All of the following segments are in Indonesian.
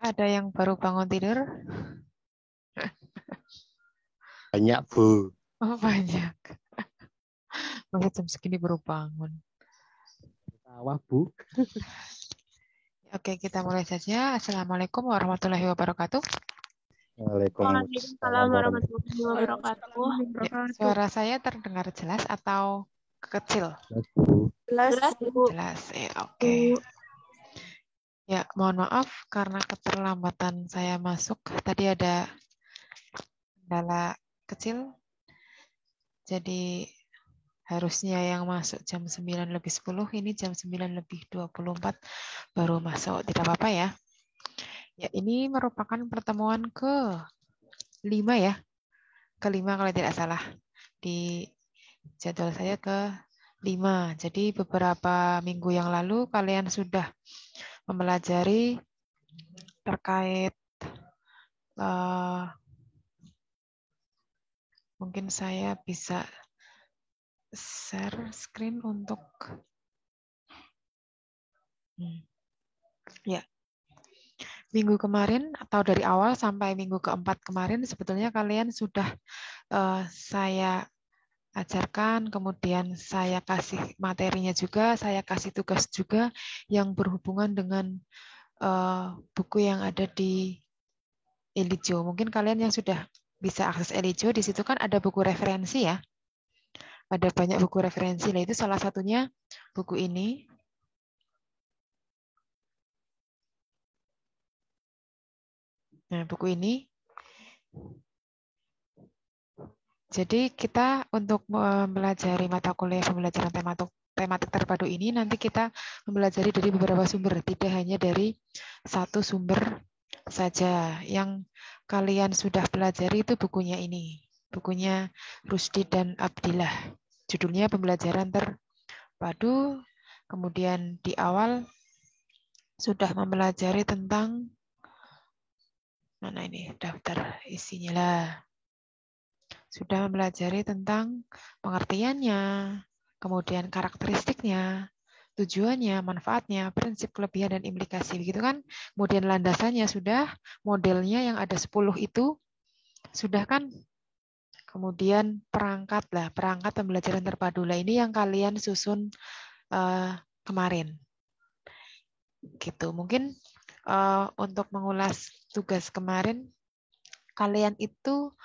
Ada yang baru bangun tidur? Banyak, Bu. Oh, banyak. Masa jam segini baru bangun. Sawah, Bu. Oke, kita mulai saja. Assalamualaikum warahmatullahi wabarakatuh. Waalaikumsalam Waalaikumsalam warahmatullahi warahmatullahi wabarakatuh. Suara saya terdengar jelas atau kecil? wabarakatuh. Jelas, Bu. Jelas. Oke. Ya, mohon maaf karena keterlambatan saya masuk. Tadi ada kendala kecil. Jadi harusnya yang masuk jam 9 lebih 10, ini jam 9 lebih 24 baru masuk. Tidak apa-apa ya. Ya, ini merupakan pertemuan ke-5 ya. Ke-5 kalau tidak salah. Di jadwal saya ke-5. Jadi beberapa minggu yang lalu kalian sudah mempelajari terkait mungkin saya bisa share screen untuk ya. Minggu kemarin atau dari awal sampai minggu keempat kemarin sebetulnya kalian sudah saya ajarkan, kemudian saya kasih materinya juga, saya kasih tugas juga yang berhubungan dengan buku yang ada di Elijo. Mungkin kalian yang sudah bisa akses Elijo, di situ kan ada buku referensi ya. Ada banyak buku referensi, nah itu salah satunya buku ini. Nah, buku ini. Jadi kita untuk mempelajari mata kuliah pembelajaran tematik terpadu ini nanti kita mempelajari dari beberapa sumber, tidak hanya dari satu sumber saja. Yang kalian sudah pelajari itu bukunya ini, bukunya Rusdi dan Abdillah. Judulnya Pembelajaran Terpadu. Kemudian di awal sudah mempelajari tentang mana ini daftar isinya lah. Sudah mempelajari tentang pengertiannya, kemudian karakteristiknya, tujuannya, manfaatnya, prinsip, kelebihan, dan implikasi. Begitu kan? Kemudian landasannya sudah, modelnya yang ada 10 itu sudah kan? Kemudian perangkat pembelajaran terpadu lah. Ini yang kalian susun kemarin. Gitu. Mungkin untuk mengulas tugas kemarin, kalian itu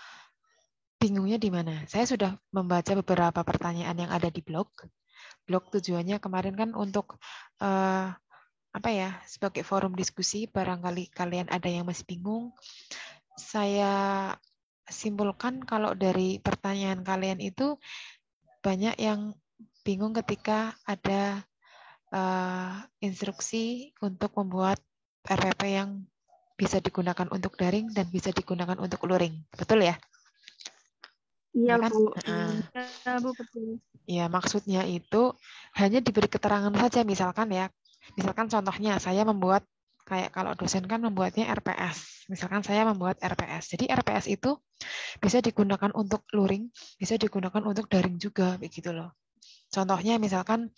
bingungnya di mana? Saya sudah membaca beberapa pertanyaan yang ada di blog. Blog tujuannya kemarin kan untuk apa ya? Sebagai forum diskusi, barangkali kalian ada yang masih bingung. Saya simpulkan kalau dari pertanyaan kalian itu banyak yang bingung ketika ada instruksi untuk membuat RPP yang bisa digunakan untuk daring dan bisa digunakan untuk luring. Betul ya? Iya, Ya kan? Bu. Iya, Bu, betul. Ya, maksudnya itu hanya diberi keterangan saja, misalkan ya. Misalkan contohnya saya membuat kayak kalau dosen kan membuatnya RPS. Misalkan saya membuat RPS. Jadi RPS itu bisa digunakan untuk luring, bisa digunakan untuk daring juga begitu loh. Contohnya misalkan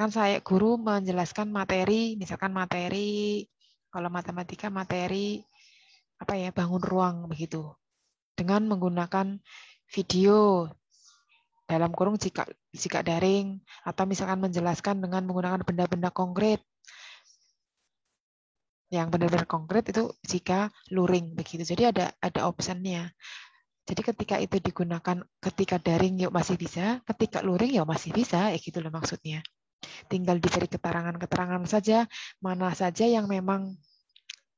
saya guru menjelaskan materi, misalkan materi kalau matematika materi apa ya, bangun ruang begitu. Dengan menggunakan video dalam kurung jika daring, atau misalkan menjelaskan dengan menggunakan benda-benda konkret. Yang benar-benar konkret itu jika luring begitu. Jadi ada optionnya. Jadi ketika itu digunakan ketika daring yuk masih bisa, ketika luring ya masih bisa, gitu loh maksudnya. Tinggal diberi keterangan-keterangan saja mana saja yang memang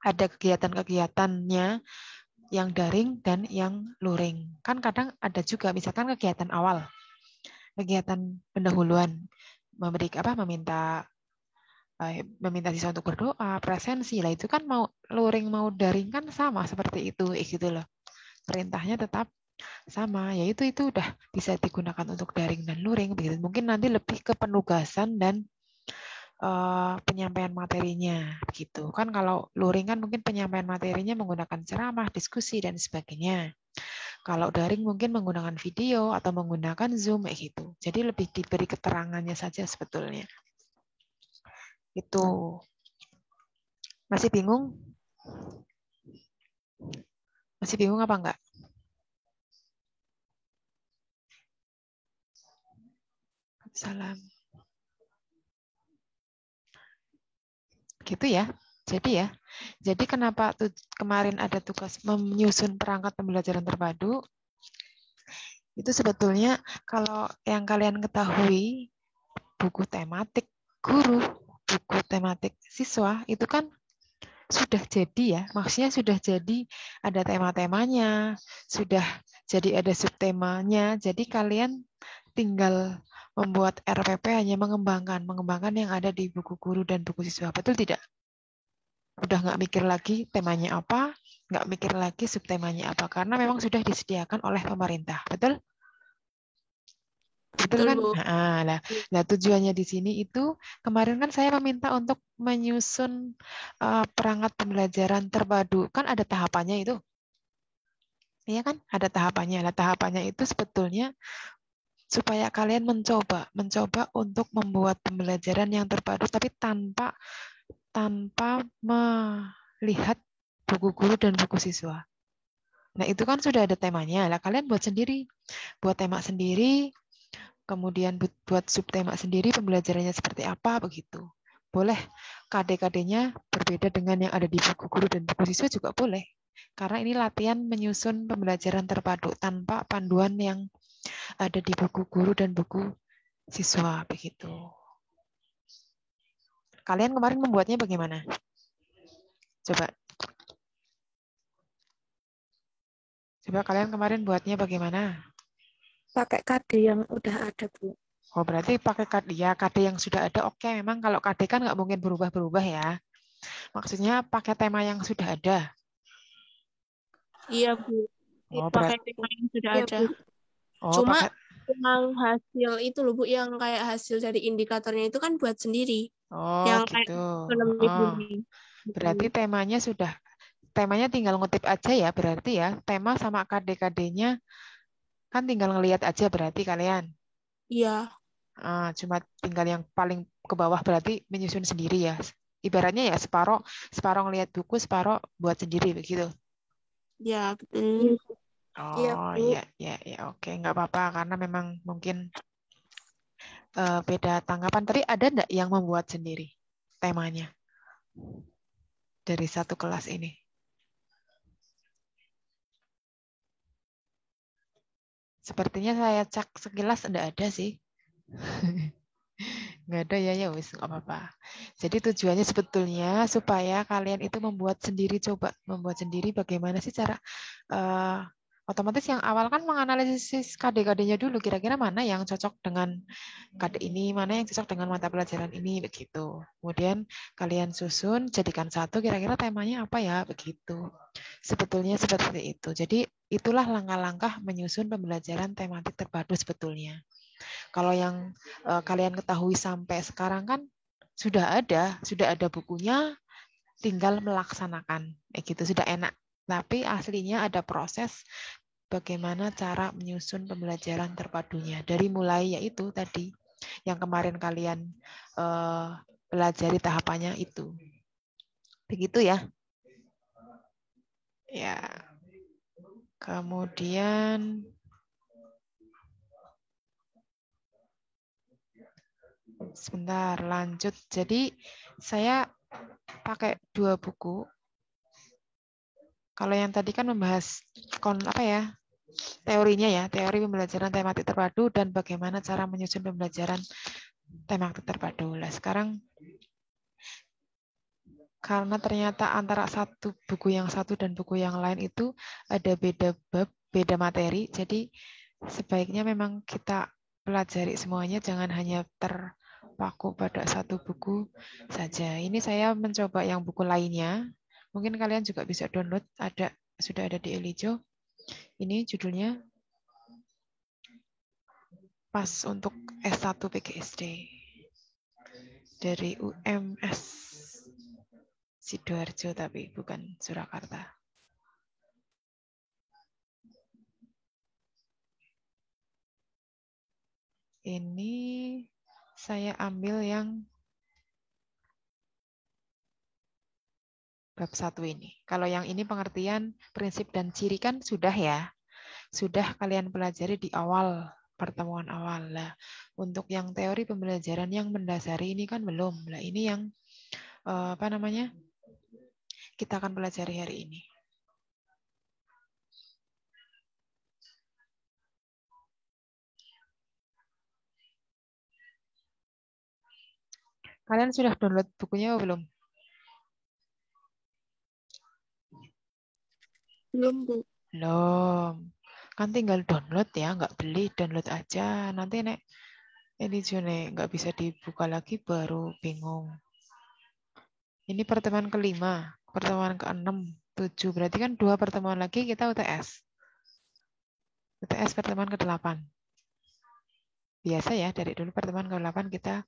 ada kegiatan-kegiatannya yang daring dan yang luring. Kan kadang ada juga misalkan kegiatan awal, kegiatan pendahuluan, meminta siswa untuk berdoa, presensi lah, itu kan mau luring mau daring kan sama seperti itu gitu loh. Perintahnya tetap sama, yaitu itu udah bisa digunakan untuk daring dan luring begitu. Mungkin nanti lebih ke penugasan dan penyampaian materinya gitu. Kan kalau luring kan mungkin penyampaian materinya menggunakan ceramah, diskusi dan sebagainya. Kalau daring mungkin menggunakan video atau menggunakan Zoom gitu. Jadi lebih diberi keterangannya saja sebetulnya. Itu. Masih bingung? Masih bingung apa enggak? Salam. Gitu ya. Jadi kenapa kemarin ada tugas menyusun perangkat pembelajaran terpadu? Itu sebetulnya kalau yang kalian ketahui buku tematik guru, buku tematik siswa itu kan sudah jadi ya, maksudnya sudah jadi ada tema-temanya, sudah jadi ada subtemanya, jadi kalian tinggal membuat RPP hanya mengembangkan yang ada di buku guru dan buku siswa, betul tidak? Udah nggak mikir lagi temanya apa, nggak mikir lagi subtemanya apa, karena memang sudah disediakan oleh pemerintah, betul? Betul Betul, kan? Bu. Nah, tujuannya di sini itu kemarin kan saya meminta untuk menyusun perangkat pembelajaran terpadu. Kan ada tahapannya itu. Iya kan? Ada tahapannya. Nah, tahapannya itu sebetulnya supaya kalian mencoba untuk membuat pembelajaran yang terpadu tapi tanpa melihat buku guru dan buku siswa. Nah, itu kan sudah ada temanya. Lah kalian buat sendiri. Buat tema sendiri, kemudian buat subtema sendiri pembelajarannya seperti apa begitu. Boleh KD-KD-nya berbeda dengan yang ada di buku guru dan buku siswa juga boleh. Karena ini latihan menyusun pembelajaran terpadu tanpa panduan yang ada di buku guru dan buku siswa begitu. Kalian kemarin membuatnya bagaimana? Coba. Coba kalian kemarin buatnya bagaimana? Pakai KD yang udah ada, Bu. Oh, berarti pakai KD ya, KD yang sudah ada. Oke, memang kalau KD kan nggak mungkin berubah-berubah ya. Maksudnya pakai tema yang sudah ada. Iya, Bu. Oh, Pakai berat. tema yang sudah Iya, ada. Bu. Oh, Cuma pakai. yang hasil itu loh, Bu, yang kayak hasil dari indikatornya itu kan buat sendiri. Oh, Yang kayak gitu. ekonomi Oh, bumi. berarti temanya tinggal ngutip aja ya, berarti ya. Tema sama KD-KD-nya kan tinggal ngelihat aja berarti kalian. Iya, Cuma tinggal yang paling ke bawah berarti menyusun sendiri ya. Ibaratnya ya separoh separoh ngelihat buku, separoh buat sendiri begitu. iya, betul. Iya, Oh, Bu. iya, iya, iya, oke, nggak apa-apa karena memang mungkin beda tanggapan. Tapi ada nggak yang membuat sendiri temanya dari satu kelas ini? Sepertinya saya cek sekilas nggak ada sih. Nggak ada ya, ya wis nggak apa-apa. Jadi tujuannya sebetulnya supaya kalian itu coba membuat sendiri bagaimana sih cara eh, otomatis yang awal kan menganalisis KD-KD-nya dulu kira-kira mana yang cocok dengan KD ini, mana yang cocok dengan mata pelajaran ini begitu. Kemudian kalian susun jadikan satu kira-kira temanya apa ya begitu. Sebetulnya seperti itu. Jadi itulah langkah-langkah menyusun pembelajaran tematik terpadu sebetulnya. Kalau yang kalian ketahui sampai sekarang kan sudah ada bukunya, tinggal melaksanakan. Gitu sudah enak. Tapi aslinya ada proses bagaimana cara menyusun pembelajaran terpadunya. Dari mulai yaitu tadi yang kemarin kalian pelajari tahapannya itu. Begitu ya. Ya. Kemudian sebentar lanjut. Jadi saya pakai 2 buku. Kalau yang tadi kan membahas teorinya ya, teori pembelajaran tematik terpadu dan bagaimana cara menyusun pembelajaran tematik terpadu. Nah, sekarang karena ternyata antara buku yang satu dan buku yang lain itu ada beda bab, beda materi, jadi sebaiknya memang kita pelajari semuanya, jangan hanya terpaku pada satu buku saja. Ini saya mencoba yang buku lainnya. Mungkin kalian juga bisa download, sudah ada di Elijo. Ini judulnya pas untuk S1 PGSD dari UMS Sidoarjo tapi bukan Surakarta. Ini saya ambil yang bab 1 ini. Kalau yang ini pengertian, prinsip, dan ciri kan sudah ya. Sudah kalian pelajari di awal, pertemuan awal. Lah, untuk yang teori pembelajaran yang mendasari ini kan belum. Lah, ini yang kita akan pelajari hari ini. Kalian sudah download bukunya atau belum? Belum, Bu. Belum. Kan tinggal download ya, nggak beli, download aja. Nanti nek ini June nggak bisa dibuka lagi baru bingung. Ini pertemuan kelima, pertemuan ke-6, 7. Berarti kan 2 pertemuan lagi kita UTS. UTS pertemuan ke-8. Biasa ya, dari dulu pertemuan ke-8 kita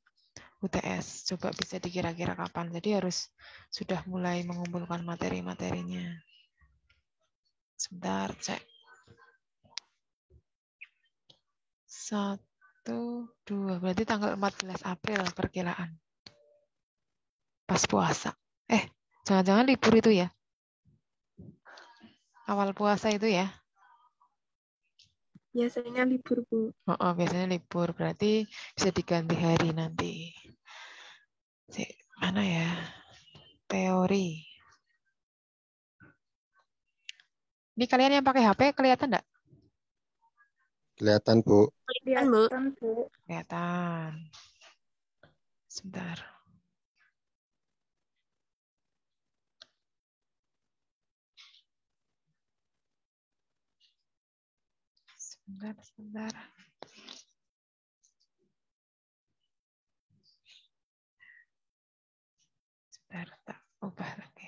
UTS. Coba bisa dikira-kira kapan. Jadi harus sudah mulai mengumpulkan materi-materinya. Sebentar, cek. 1, 2. Berarti tanggal 14 April perkiraan. Pas puasa. Jangan-jangan libur itu ya? Awal puasa itu ya? Biasanya libur, Bu. Oh, biasanya libur. Berarti bisa diganti hari nanti. Mana ya? Teori. Ini kalian yang pakai HP kelihatan enggak? Kelihatan, Bu. Kelihatan, Bu. Kelihatan. Sebentar. Sebentar. Sebentar, tak ubah lagi.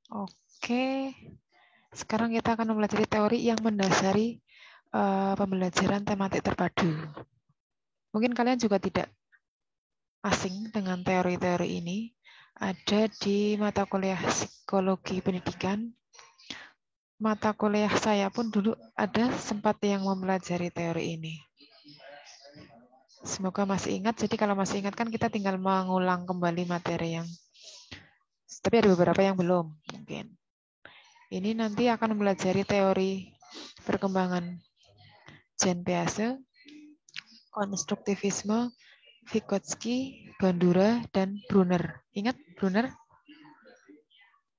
Oke. Sekarang kita akan mempelajari teori yang mendasari pembelajaran tematik terpadu. Mungkin kalian juga tidak asing dengan teori-teori ini. Ada di mata kuliah psikologi pendidikan. Mata kuliah saya pun dulu ada sempat yang mempelajari teori ini. Semoga masih ingat. Jadi kalau masih ingat kan kita tinggal mengulang kembali materi yang. Tapi ada beberapa yang belum mungkin. Ini nanti akan mempelajari teori perkembangan Jean-Piaget, konstruktivisme, Vygotsky, Bandura, dan Brunner. Ingat Brunner?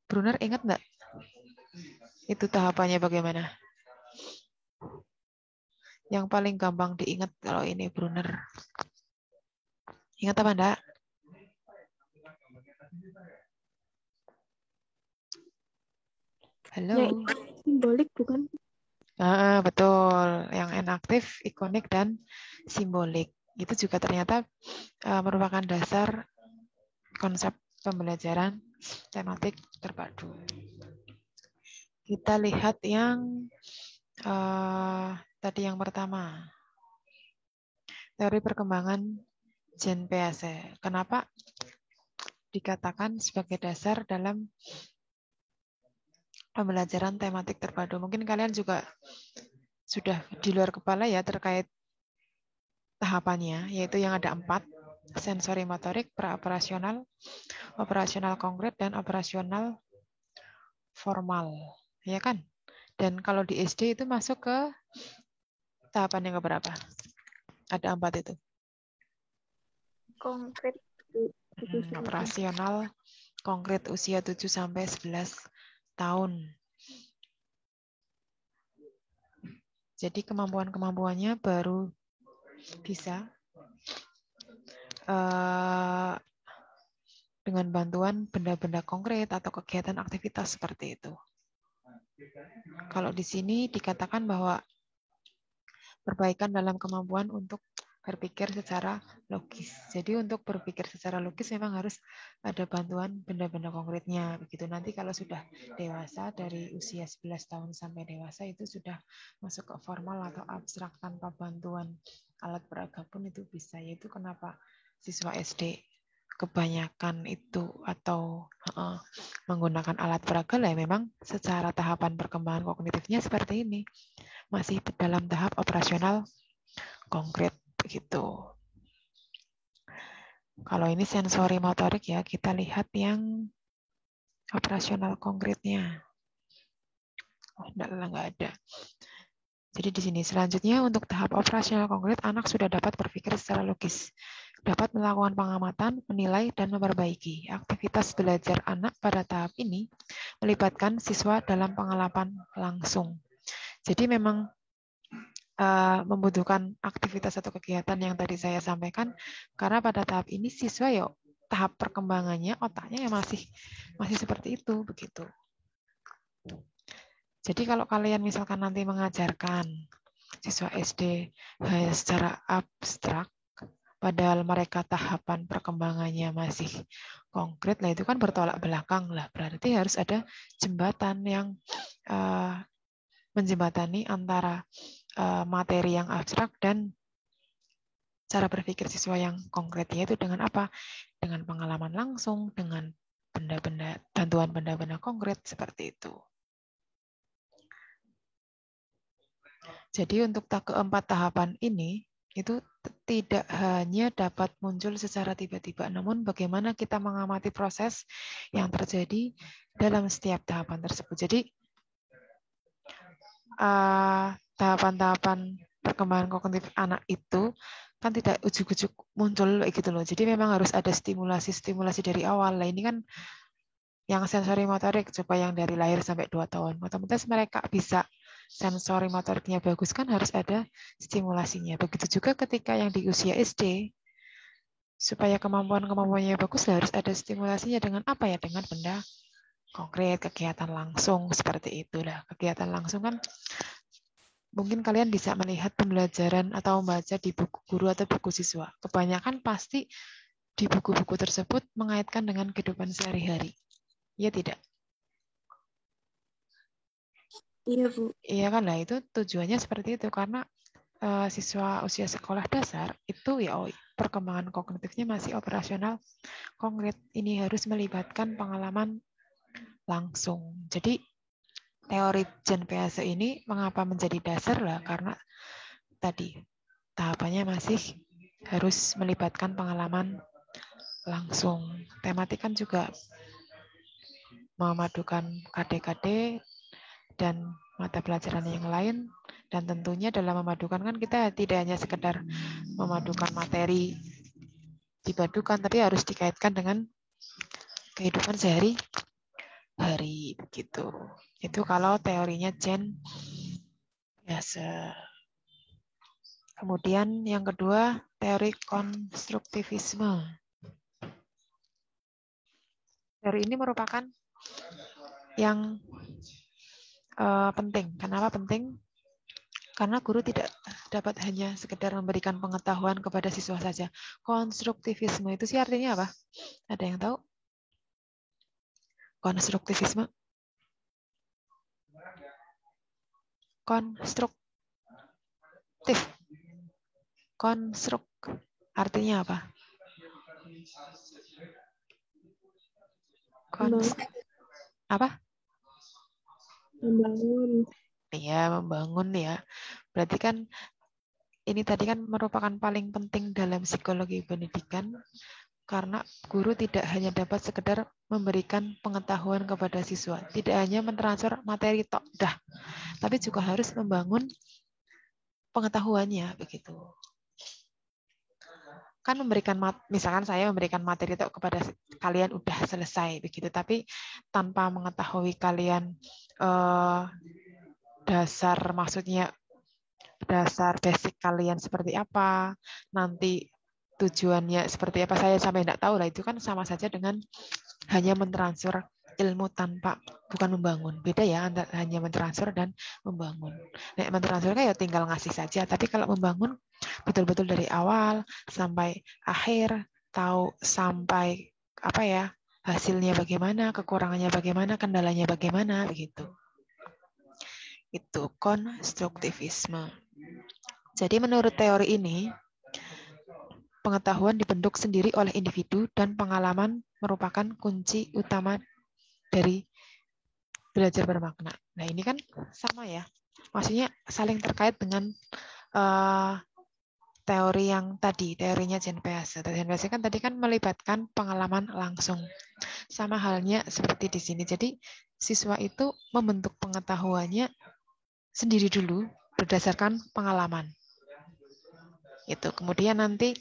Brunner ingat nggak? Itu tahapannya bagaimana? Yang paling gampang diingat kalau ini Brunner. Ingat apa enggak? Halo? Ya, simbolik bukan? Betul. Yang enaktif, ikonik, dan simbolik. Itu juga ternyata merupakan dasar konsep pembelajaran tematik terpadu. Kita lihat yang tadi yang pertama. Teori perkembangan Jean-Piaget. Kenapa dikatakan sebagai dasar dalam pembelajaran tematik terpadu? Mungkin kalian juga sudah di luar kepala ya terkait tahapannya, yaitu yang ada 4. Sensori motorik, praoperasional, operasional konkret, dan operasional formal. Ya kan? Dan kalau di SD itu masuk ke tahapan yang keberapa? Ada 4 itu. Konkret. Operasional konkret usia 7 sampai 11 tahun. Jadi kemampuan-kemampuannya baru bisa dengan bantuan benda-benda konkret atau kegiatan aktivitas seperti itu. Kalau di sini dikatakan bahwa perbaikan dalam kemampuan untuk berpikir secara logis. Jadi untuk berpikir secara logis memang harus ada bantuan benda-benda konkretnya. Begitu nanti kalau sudah dewasa dari usia 11 tahun sampai dewasa itu sudah masuk ke formal atau abstrak tanpa bantuan alat peraga pun itu bisa. Yaitu kenapa siswa SD kebanyakan itu atau menggunakan alat peraga lah memang secara tahapan perkembangan kognitifnya seperti ini. Masih dalam tahap operasional konkret begitu. Kalau ini sensori motorik ya, kita lihat yang operasional konkretnya. Oh, enggak ada. Jadi di sini selanjutnya untuk tahap operasional konkret, anak sudah dapat berpikir secara logis, dapat melakukan pengamatan, menilai, dan memperbaiki. Aktivitas belajar anak pada tahap ini melibatkan siswa dalam pengalaman langsung. Jadi memang membutuhkan aktivitas atau kegiatan yang tadi saya sampaikan, karena pada tahap ini siswa ya tahap perkembangannya otaknya ya masih seperti itu begitu. Jadi kalau kalian misalkan nanti mengajarkan siswa SD hanya secara abstrak, padahal mereka tahapan perkembangannya masih konkret, lah itu kan bertolak belakang lah. Berarti harus ada jembatan yang menjembatani antara materi yang abstrak dan cara berpikir siswa yang konkret, yaitu dengan apa? Dengan pengalaman langsung, dengan bantuan benda-benda konkret seperti itu. Jadi untuk keempat tahapan ini itu tidak hanya dapat muncul secara tiba-tiba, namun bagaimana kita mengamati proses yang terjadi dalam setiap tahapan tersebut. Jadi tahapan-tahapan perkembangan kognitif anak itu kan tidak ujuk-ujuk muncul gitu loh. Jadi memang harus ada stimulasi dari awal. Nah, ini kan yang sensori motorik, coba yang dari lahir sampai 2 tahun. Otomatis mereka bisa sensori motoriknya bagus kan harus ada stimulasinya. Begitu juga ketika yang di usia SD, supaya kemampuannya bagus harus ada stimulasinya dengan apa ya? Dengan benda konkret, kegiatan langsung seperti itulah. Kegiatan langsung kan mungkin kalian bisa melihat pembelajaran atau membaca di buku guru atau buku siswa. Kebanyakan pasti di buku-buku tersebut mengaitkan dengan kehidupan sehari-hari. Iya tidak? Iya, Bu. Iya kan, lah itu tujuannya seperti itu karena siswa usia sekolah dasar itu ya perkembangan kognitifnya masih operasional konkret. Ini harus melibatkan pengalaman langsung. Jadi teori Jean Piaget ini mengapa menjadi dasar lah karena tadi tahapannya masih harus melibatkan pengalaman langsung. Tematik kan juga memadukan KD-KD dan mata pelajaran yang lain, dan tentunya dalam memadukan kan kita tidak hanya sekedar memadukan materi dipadukan, tapi harus dikaitkan dengan kehidupan sehari-hari begitu. Itu kalau teorinya Jean Piaget. Kemudian yang kedua, teori konstruktivisme. Teori ini merupakan yang penting. Kenapa penting? Karena guru tidak dapat hanya sekedar memberikan pengetahuan kepada siswa saja. Konstruktivisme itu sih artinya apa? Ada yang tahu? Konstruktivisme? Konstruktif. Konstruk. Artinya apa? Apa? Membangun. Iya, membangun ya. Berarti kan ini tadi kan merupakan paling penting dalam psikologi pendidikan karena guru tidak hanya dapat sekedar memberikan pengetahuan kepada siswa, tidak hanya mentransfer materi tok dah, tapi juga harus membangun pengetahuannya begitu. Kan misalkan saya memberikan materi tok kepada kalian udah selesai begitu, tapi tanpa mengetahui kalian maksudnya dasar basic kalian seperti apa, nanti tujuannya seperti apa, saya sampai tidak tahu lah, itu kan sama saja dengan hanya mentransfer ilmu tanpa bukan membangun. Beda ya antara hanya mentransfer dan membangun. Nah, mentransfer kan ya tinggal ngasih saja, tapi kalau membangun betul-betul dari awal sampai akhir, tahu sampai apa ya, hasilnya bagaimana, kekurangannya bagaimana, kendalanya bagaimana, begitu. Itu konstruktivisme. Jadi menurut teori ini, pengetahuan dibentuk sendiri oleh individu dan pengalaman merupakan kunci utama dari belajar bermakna. Nah, ini kan sama ya. Maksudnya saling terkait dengan teori yang tadi, teorinya Jean Piaget. Jean Piaget kan tadi kan melibatkan pengalaman langsung. Sama halnya seperti di sini. Jadi siswa itu membentuk pengetahuannya sendiri dulu berdasarkan pengalaman. Itu kemudian nanti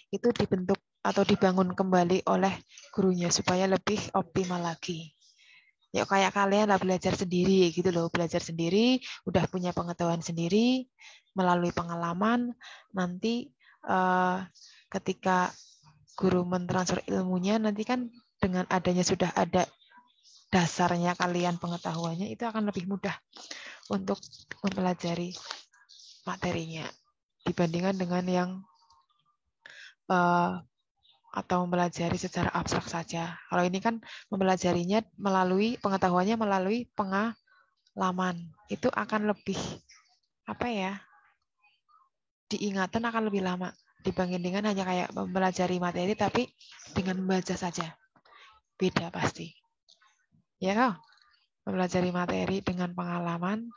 itu dibentuk atau dibangun kembali oleh gurunya supaya lebih optimal lagi. Ya kayak kalian lah belajar sendiri gitu loh, belajar sendiri, udah punya pengetahuan sendiri melalui pengalaman. Nanti ketika guru mentransfer ilmunya, nanti kan dengan adanya sudah ada dasarnya kalian pengetahuannya, itu akan lebih mudah untuk mempelajari materinya dibandingkan dengan yang atau mempelajari secara abstrak saja. Kalau ini kan mempelajarinya melalui pengetahuannya melalui pengalaman. Itu akan lebih apa ya? Diingatan akan lebih lama dibanding dengan hanya kayak mempelajari materi tapi dengan membaca saja. Beda pasti. Ya kok? Mempelajari materi dengan pengalaman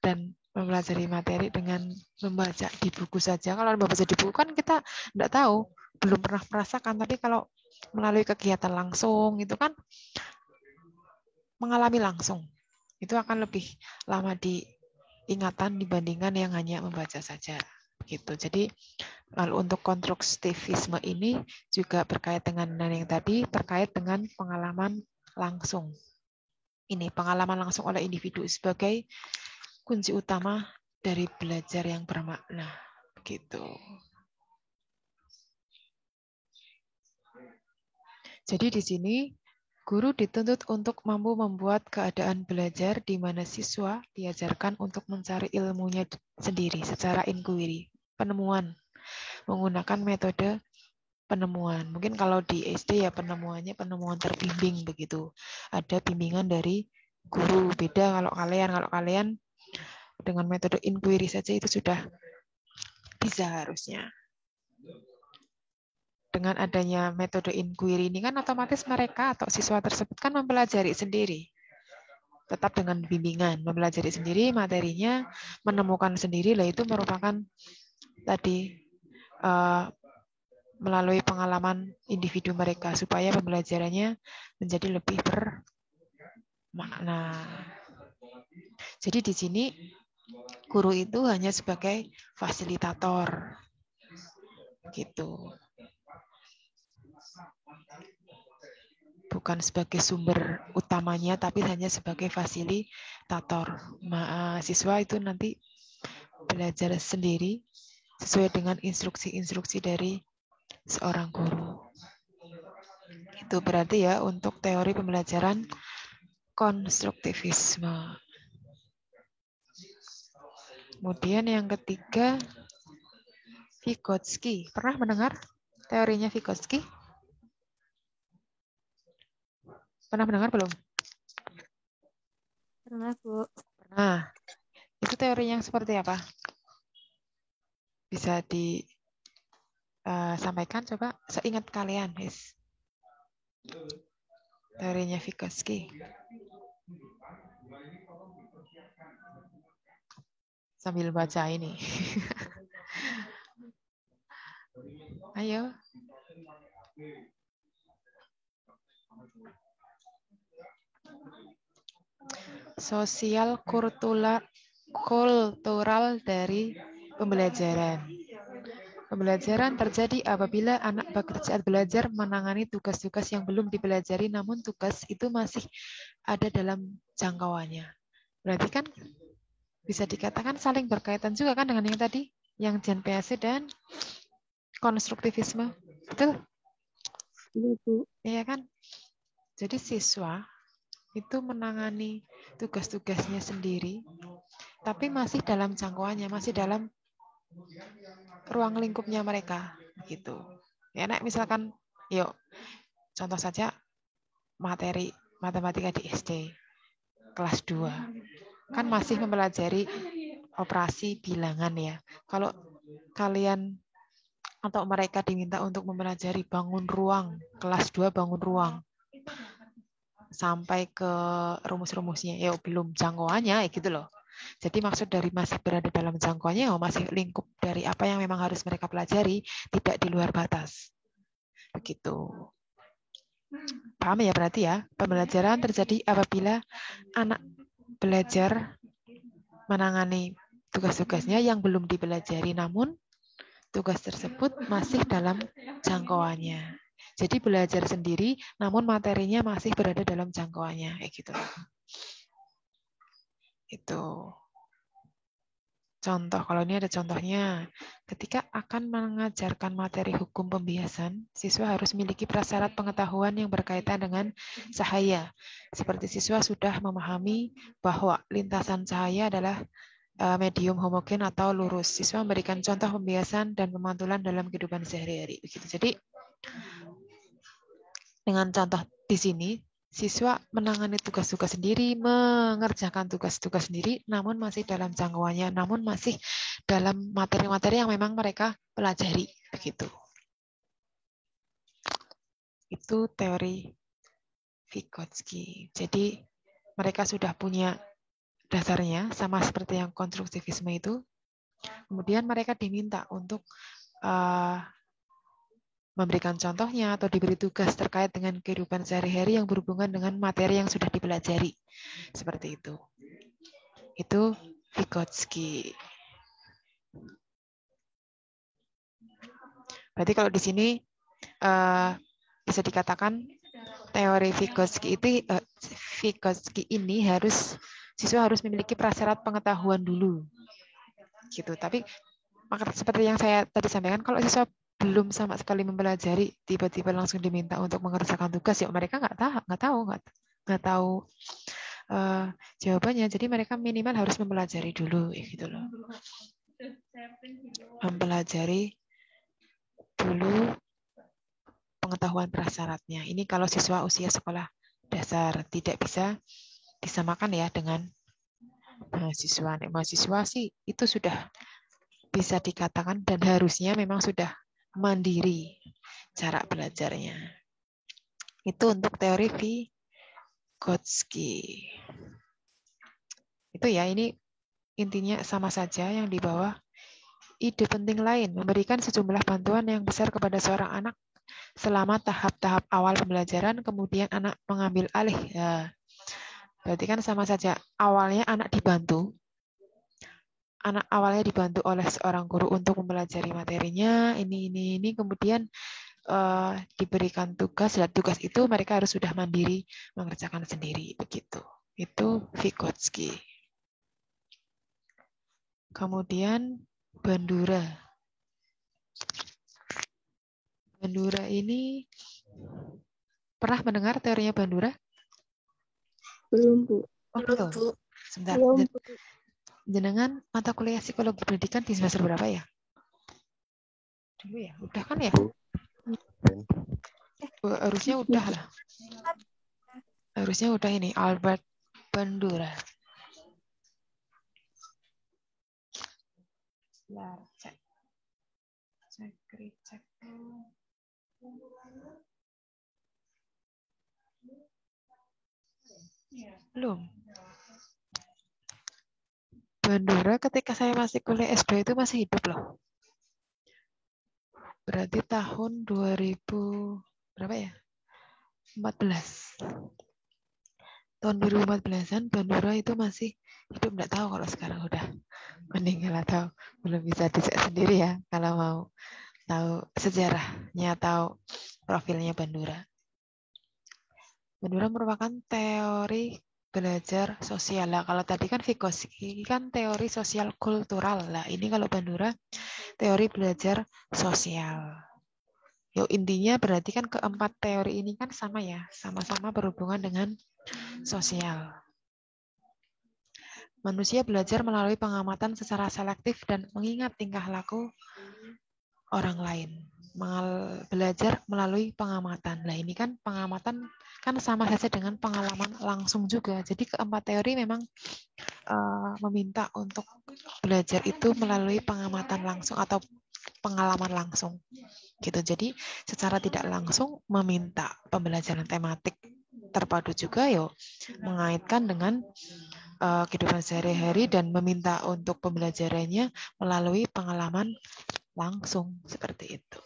dan mempelajari materi dengan membaca di buku saja. Kalau membaca di buku kan kita tidak tahu, belum pernah merasakan. Tapi kalau melalui kegiatan langsung itu kan mengalami langsung. Itu akan lebih lama diingatan dibandingkan yang hanya membaca saja. Gitu. Jadi lalu untuk konstruktivisme ini juga berkait dengan yang tadi, terkait dengan pengalaman langsung. Ini pengalaman langsung oleh individu sebagai kunci utama dari belajar yang bermakna. Begitu. Jadi di sini guru dituntut untuk mampu membuat keadaan belajar di mana siswa diajarkan untuk mencari ilmunya sendiri secara inquiry, penemuan, menggunakan metode penemuan. Mungkin kalau di SD ya penemuannya penemuan terbimbing begitu. Ada bimbingan dari guru. Beda kalau kalian dengan metode inquiry saja itu sudah bisa harusnya. Dengan adanya metode inquiry ini kan otomatis mereka atau siswa tersebut kan mempelajari sendiri. Tetap dengan bimbingan, mempelajari sendiri materinya, menemukan sendiri, lah itu merupakan tadi melalui pengalaman individu mereka supaya pembelajarannya menjadi lebih bermakna. Jadi di sini guru itu hanya sebagai fasilitator. Gitu. Bukan sebagai sumber utamanya, tapi hanya sebagai fasilitator. Siswa itu nanti belajar sendiri sesuai dengan instruksi-instruksi dari seorang guru. Itu berarti ya untuk teori pembelajaran konstruktivisme. Kemudian yang ketiga, Vygotsky. Pernah mendengar teorinya Vygotsky? Pernah mendengar belum? Pernah, Bu. Pernah. Itu teori yang seperti apa? Bisa disampaikan coba seingat kalian, Miss. Teorinya Vygotsky. Sambil baca ini. Ayo. Sosial kultural dari pembelajaran. Pembelajaran terjadi apabila anak bekerja belajar menangani tugas-tugas yang belum dipelajari, namun tugas itu masih ada dalam jangkauannya. Berarti kan bisa dikatakan saling berkaitan juga kan dengan yang tadi, yang Jean Piaget dan konstruktivisme. Betul? Iya, Bu. Iya kan? Jadi siswa itu menangani tugas-tugasnya sendiri, tapi masih dalam jangkauannya, masih dalam ruang lingkupnya mereka, gitu. Ya, nek misalkan, yuk, contoh saja materi matematika di SD kelas 2, kan masih mempelajari operasi bilangan ya. Kalau kalian atau mereka diminta untuk mempelajari bangun ruang, kelas 2 bangun ruang, sampai ke rumus-rumusnya, ya belum jangkauannya, gitu loh. Jadi maksud dari masih berada dalam jangkauannya, masih lingkup dari apa yang memang harus mereka pelajari, tidak di luar batas. Begitu. Paham ya berarti ya? Pembelajaran terjadi apabila anak belajar menangani tugas-tugasnya yang belum dipelajari, namun tugas tersebut masih dalam jangkauannya. Jadi belajar sendiri, namun materinya masih berada dalam jangkauannya, kayak gitu. Itu. Contoh, kalau ini ada contohnya. Ketika akan mengajarkan materi hukum pembiasan, siswa harus memiliki prasyarat pengetahuan yang berkaitan dengan cahaya. Seperti siswa sudah memahami bahwa lintasan cahaya adalah medium homogen atau lurus. Siswa memberikan contoh pembiasan dan pemantulan dalam kehidupan sehari-hari. Begitu. Jadi, dengan contoh di sini, siswa menangani tugas-tugas sendiri, mengerjakan tugas-tugas sendiri, namun masih dalam jangkauannya, namun masih dalam materi-materi yang memang mereka pelajari. Begitu. Itu teori Vygotsky. Jadi mereka sudah punya dasarnya, sama seperti yang konstruktivisme itu. Kemudian mereka diminta untuk memberikan contohnya atau diberi tugas terkait dengan kehidupan sehari-hari yang berhubungan dengan materi yang sudah dipelajari. Seperti itu. Itu Vygotsky. Berarti kalau di sini bisa dikatakan teori Vygotsky ini siswa harus memiliki prasyarat pengetahuan dulu. Gitu. Tapi seperti yang saya tadi sampaikan, kalau siswa belum sama sekali mempelajari, tiba-tiba langsung diminta untuk mengerjakan tugas, ya mereka nggak tahu jawabannya. Jadi mereka minimal harus mempelajari dulu, gitu loh. Mempelajari dulu pengetahuan prasyaratnya. Ini kalau siswa usia sekolah dasar, tidak bisa disamakan ya dengan mahasiswa. Mahasiswa sih itu sudah bisa dikatakan dan harusnya memang sudah mandiri cara belajarnya. Itu untuk teori Vygotsky. Itu ya, ini intinya sama saja. Yang di bawah, ide penting lain, memberikan sejumlah bantuan yang besar kepada seorang anak selama tahap-tahap awal pembelajaran, kemudian anak mengambil alih. Ya, berarti kan sama saja. Awalnya anak awalnya dibantu oleh seorang guru untuk mempelajari materinya, ini, kemudian diberikan tugas, dan tugas itu mereka harus sudah mandiri mengerjakan sendiri, begitu. Itu Vygotsky. Kemudian Bandura. Bandura ini pernah mendengar teorinya Bandura? Belum, Bu. Oh, belum. Sebentar. Jenengan mata kuliah psikologi pendidikan di semester berapa ya? Dulu ya, udah kan ya? Harusnya udah lah. Harusnya udah ini, Albert Bandura. Bentar, cek. Belum. Bandura ketika saya masih kuliah S2 itu masih hidup loh. Berarti tahun 2000 berapa ya? 14. Tahun 2014-an Bandura itu masih hidup, nggak tahu kalau sekarang udah meninggal atau belum, bisa dicek sendiri ya kalau mau tahu sejarahnya atau profilnya Bandura. Bandura merupakan teori belajar sosial lah. Kalau tadi kan Vygotsky kan teori sosial kultural lah. Ini kalau Bandura teori belajar sosial. Yo, intinya berarti kan keempat teori ini kan sama ya, sama-sama berhubungan dengan sosial. Manusia belajar melalui pengamatan secara selektif dan mengingat tingkah laku orang lain. Belajar melalui pengamatan. Nah, ini kan pengamatan kan sama saja dengan pengalaman langsung juga. Jadi keempat teori memang meminta untuk belajar itu melalui pengamatan langsung atau pengalaman langsung. Gitu. Jadi secara tidak langsung meminta pembelajaran tematik terpadu juga mengaitkan dengan kehidupan sehari-hari dan meminta untuk pembelajarannya melalui pengalaman langsung seperti itu.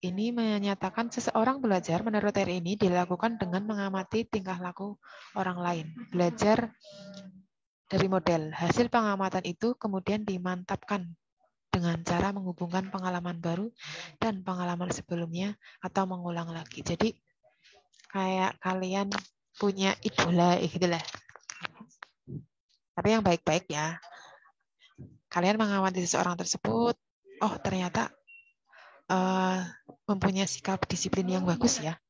Ini menyatakan seseorang belajar menurut teori ini dilakukan dengan mengamati tingkah laku orang lain. Belajar dari model. Hasil pengamatan itu kemudian dimantapkan dengan cara menghubungkan pengalaman baru dan pengalaman sebelumnya atau mengulang lagi. Jadi kayak kalian punya idola gitulah. Tapi yang baik-baik ya. Kalian mengamati seseorang tersebut, oh ternyata mempunyai sikap disiplin yang bagus ya.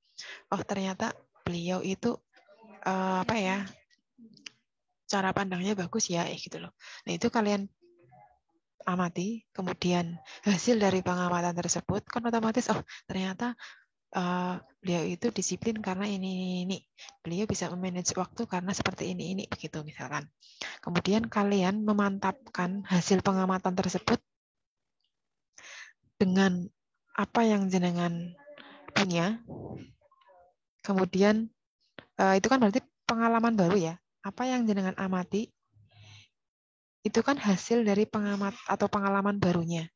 Oh ternyata beliau itu cara pandangnya bagus ya, gitu loh. Nah itu kalian amati, kemudian hasil dari pengamatan tersebut kan otomatis ternyata beliau itu disiplin karena ini. Beliau bisa memanage waktu karena seperti ini begitu misalkan. Kemudian kalian memantapkan hasil pengamatan tersebut dengan apa yang jenengan punya. Kemudian itu kan berarti pengalaman baru ya. Apa yang jenengan amati itu kan hasil dari pengamat atau pengalaman barunya.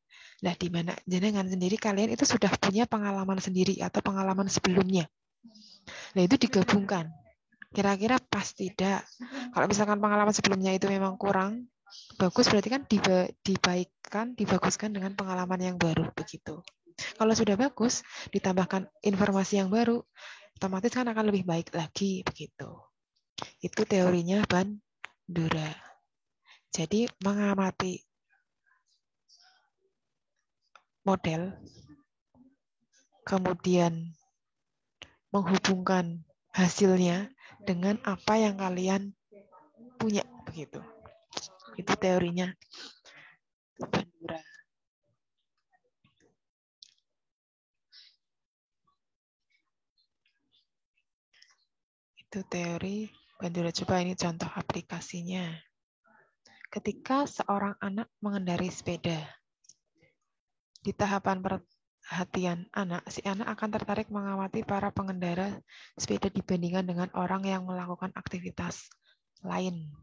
Nah, di mana jenengan sendiri kalian itu sudah punya pengalaman sendiri atau pengalaman sebelumnya. Nah, itu digabungkan. Kira-kira pas tidak? Kalau misalkan pengalaman sebelumnya itu memang kurang bagus, berarti kan dibaguskan dengan pengalaman yang baru begitu. Kalau sudah bagus, ditambahkan informasi yang baru, otomatis kan akan lebih baik lagi begitu. Itu teorinya Bandura. Jadi mengamati model, kemudian menghubungkan hasilnya dengan apa yang kalian punya begitu. Itu teorinya Bandura. Itu teori Bandura. Coba ini contoh aplikasinya. Ketika seorang anak mengendarai sepeda, di tahapan perhatian anak, si anak akan tertarik mengamati para pengendara sepeda dibandingkan dengan orang yang melakukan aktivitas lain.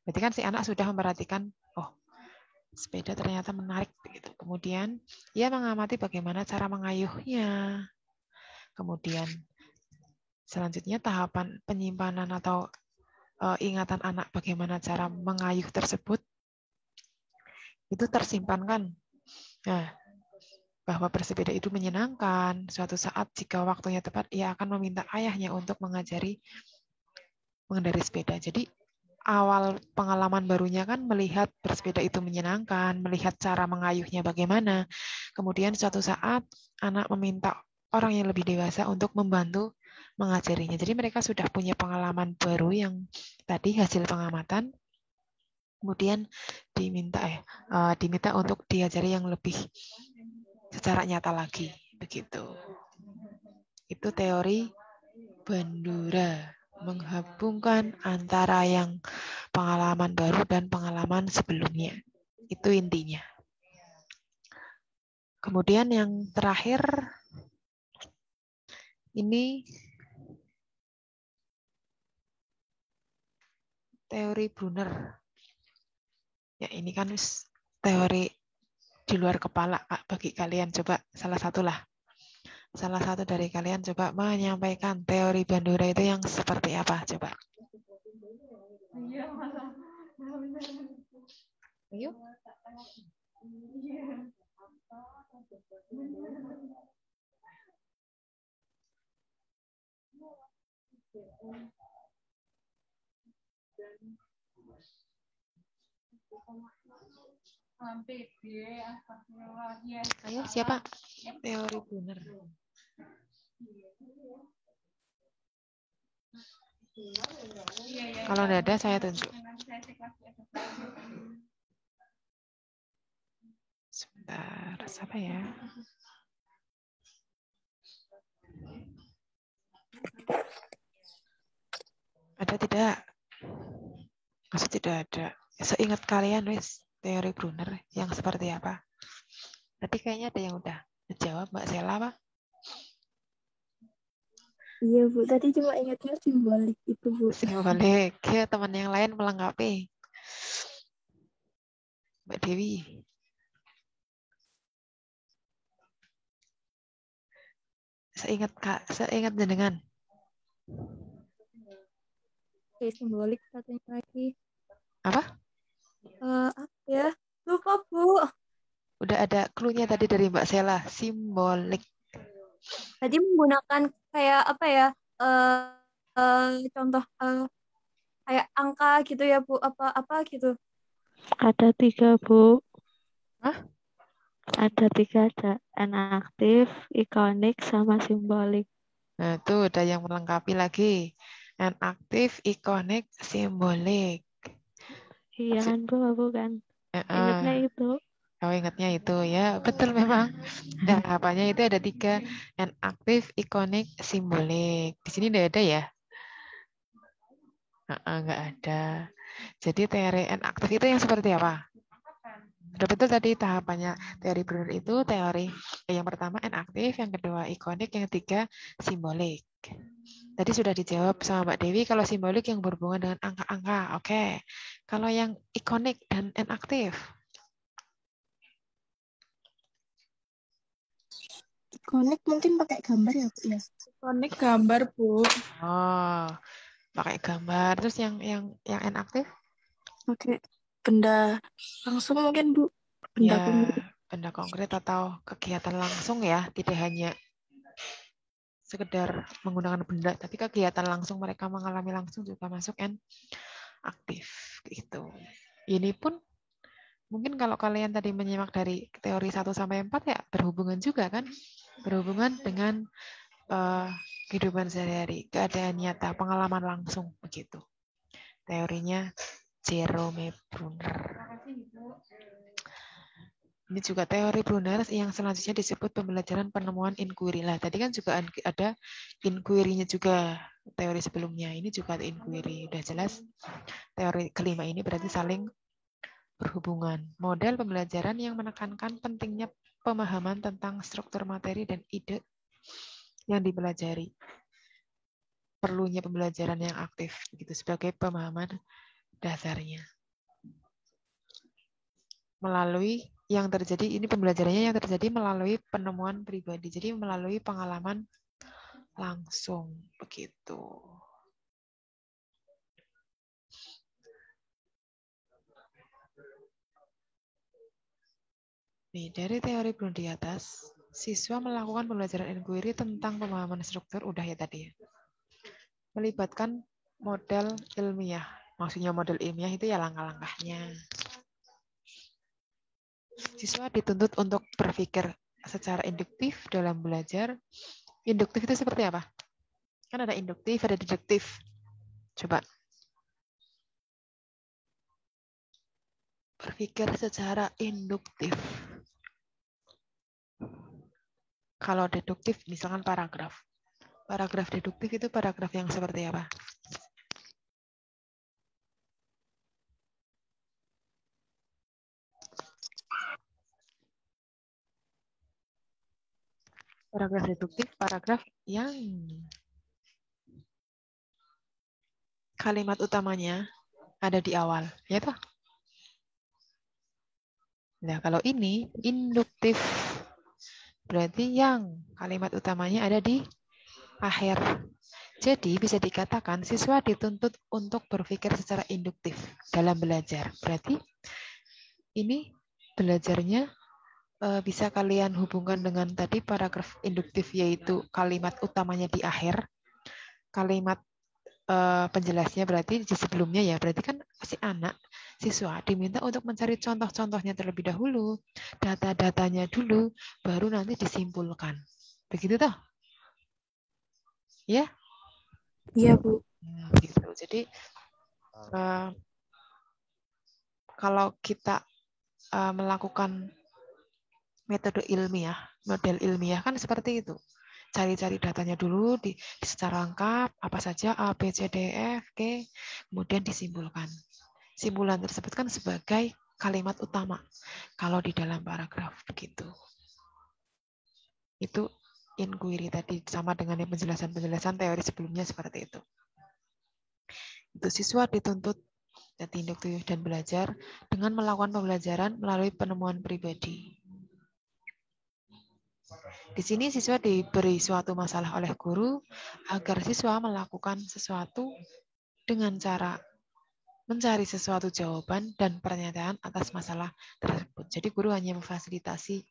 Berarti kan si anak sudah memperhatikan, sepeda ternyata menarik begitu. Kemudian ia mengamati bagaimana cara mengayuhnya. Kemudian selanjutnya tahapan penyimpanan atau ingatan anak bagaimana cara mengayuh tersebut itu tersimpan kan. Nah, bahwa bersepeda itu menyenangkan. Suatu saat jika waktunya tepat ia akan meminta ayahnya untuk mengendarai sepeda. Jadi awal pengalaman barunya kan melihat bersepeda itu menyenangkan, melihat cara mengayuhnya bagaimana. Kemudian suatu saat anak meminta orang yang lebih dewasa untuk membantu mengajarinya. Jadi mereka sudah punya pengalaman baru yang tadi hasil pengamatan. Kemudian diminta untuk diajari yang lebih secara nyata lagi, begitu. Itu teori Bandura, menghubungkan antara yang pengalaman baru dan pengalaman sebelumnya. Itu intinya. Kemudian yang terakhir, ini teori Brunner. Ya, ini kan teori di luar kepala bagi kalian. Coba salah satu dari kalian coba menyampaikan teori Bandura itu yang seperti apa? Coba. Ayo. Ayo, siapa? Teori Brunner. Kalau tidak ada, saya tunjuk. Sebentar, siapa ya? Ada tidak? Maksud tidak ada. Seingat kalian, wis teori Brunner yang seperti apa? Tadi kayaknya ada yang udah jawab, Mbak Sela, apa? Iya Bu, tadi cuma ingatnya simbolik itu Bu. Simbolik. Ya, teman yang lain melengkapi. Mbak Dewi. Seingat jenengan. Oke, simbolik satunya lagi. Apa? Apa ya? Lupa Bu. Udah ada clue-nya tadi dari Mbak Sela. Simbolik. Tadi menggunakan kayak apa ya? Contoh kayak angka gitu ya Bu, apa gitu. Ada 3, Bu. Hah? Ada 3, ada inaktif, ikonik, sama simbolik. Nah, itu ada yang melengkapi lagi. Inaktif, ikonik, simbolik. Iya kan Bu, bukan? Ingatnya itu. Kau ingatnya itu ya, betul memang. Tahapannya itu ada 3, inaktif, ikonik, simbolik. Di sini tidak ada ya? Nggak ada. Jadi teori inaktif itu yang seperti apa? Sudah betul tadi tahapannya. Teori Brunner itu teori yang pertama inaktif, yang kedua ikonik, yang ketiga simbolik. Tadi sudah dijawab sama Mbak Dewi kalau simbolik yang berhubungan dengan angka-angka. Oke. Kalau yang ikonik dan inaktif? Ikonik mungkin pakai gambar ya Bu ya? Ikonik gambar Bu. Oh, pakai gambar. Terus yang inaktif? Pakai benda langsung mungkin Bu. Benda Ya, konkret. benda konkret atau kegiatan langsung ya, tidak hanya sekedar menggunakan benda, tapi kegiatan langsung mereka mengalami langsung juga masuk aktif gitu. Ini pun mungkin kalau kalian tadi menyimak dari teori 1 sampai 4 ya berhubungan juga kan? Berhubungan dengan kehidupan sehari-hari, keadaan nyata, pengalaman langsung begitu. Teorinya Jerome Brunner. Ini juga teori Brunner yang selanjutnya disebut pembelajaran penemuan inquiry. Lah, tadi kan juga ada inquiry-nya juga teori sebelumnya. Ini juga ada inquiry. Udah jelas teori kelima ini berarti saling berhubungan. Model pembelajaran yang menekankan pentingnya pemahaman tentang struktur materi dan ide yang dipelajari. Perlunya pembelajaran yang aktif begitu sebagai pemahaman dasarnya. Melalui yang terjadi, ini pembelajarannya yang terjadi melalui penemuan pribadi. Jadi melalui pengalaman langsung begitu. Nih, dari teori Brunner di atas, siswa melakukan pembelajaran inquiry tentang pemahaman struktur, udah ya tadi ya. Melibatkan model ilmiah. Maksudnya model ilmiah itu ya langkah-langkahnya. Siswa dituntut untuk berpikir secara induktif dalam belajar. Induktif itu seperti apa? Kan ada induktif, ada deduktif. Coba. Berpikir secara induktif. Kalau deduktif, misalkan paragraf. Paragraf deduktif itu paragraf yang seperti apa? Paragraf deduktif, paragraf yang kalimat utamanya ada di awal, ya toh? Nah, kalau ini induktif, berarti yang kalimat utamanya ada di akhir. Jadi bisa dikatakan siswa dituntut untuk berpikir secara induktif dalam belajar. Berarti ini belajarnya bisa kalian hubungkan dengan tadi paragraf induktif, yaitu kalimat utamanya di akhir, kalimat penjelasnya berarti di sebelumnya ya, berarti kan si anak siswa diminta untuk mencari contoh-contohnya terlebih dahulu, data-datanya dulu, baru nanti disimpulkan. Begitu toh? Ya? Iya, Bu. Gitu. Jadi kalau kita melakukan metode ilmiah, model ilmiah kan seperti itu. Cari-cari datanya dulu secara lengkap, apa saja A, B, C, D, E, F, G, kemudian disimpulkan. Simpulan tersebut kan sebagai kalimat utama kalau di dalam paragraf begitu. Itu inquiry tadi sama dengan penjelasan-penjelasan teori sebelumnya seperti itu. Itu siswa dituntut tindak tanduk dan belajar dengan melakukan pembelajaran melalui penemuan pribadi. Di sini siswa diberi suatu masalah oleh guru agar siswa melakukan sesuatu dengan cara mencari sesuatu jawaban dan pernyataan atas masalah tersebut. Jadi guru hanya memfasilitasi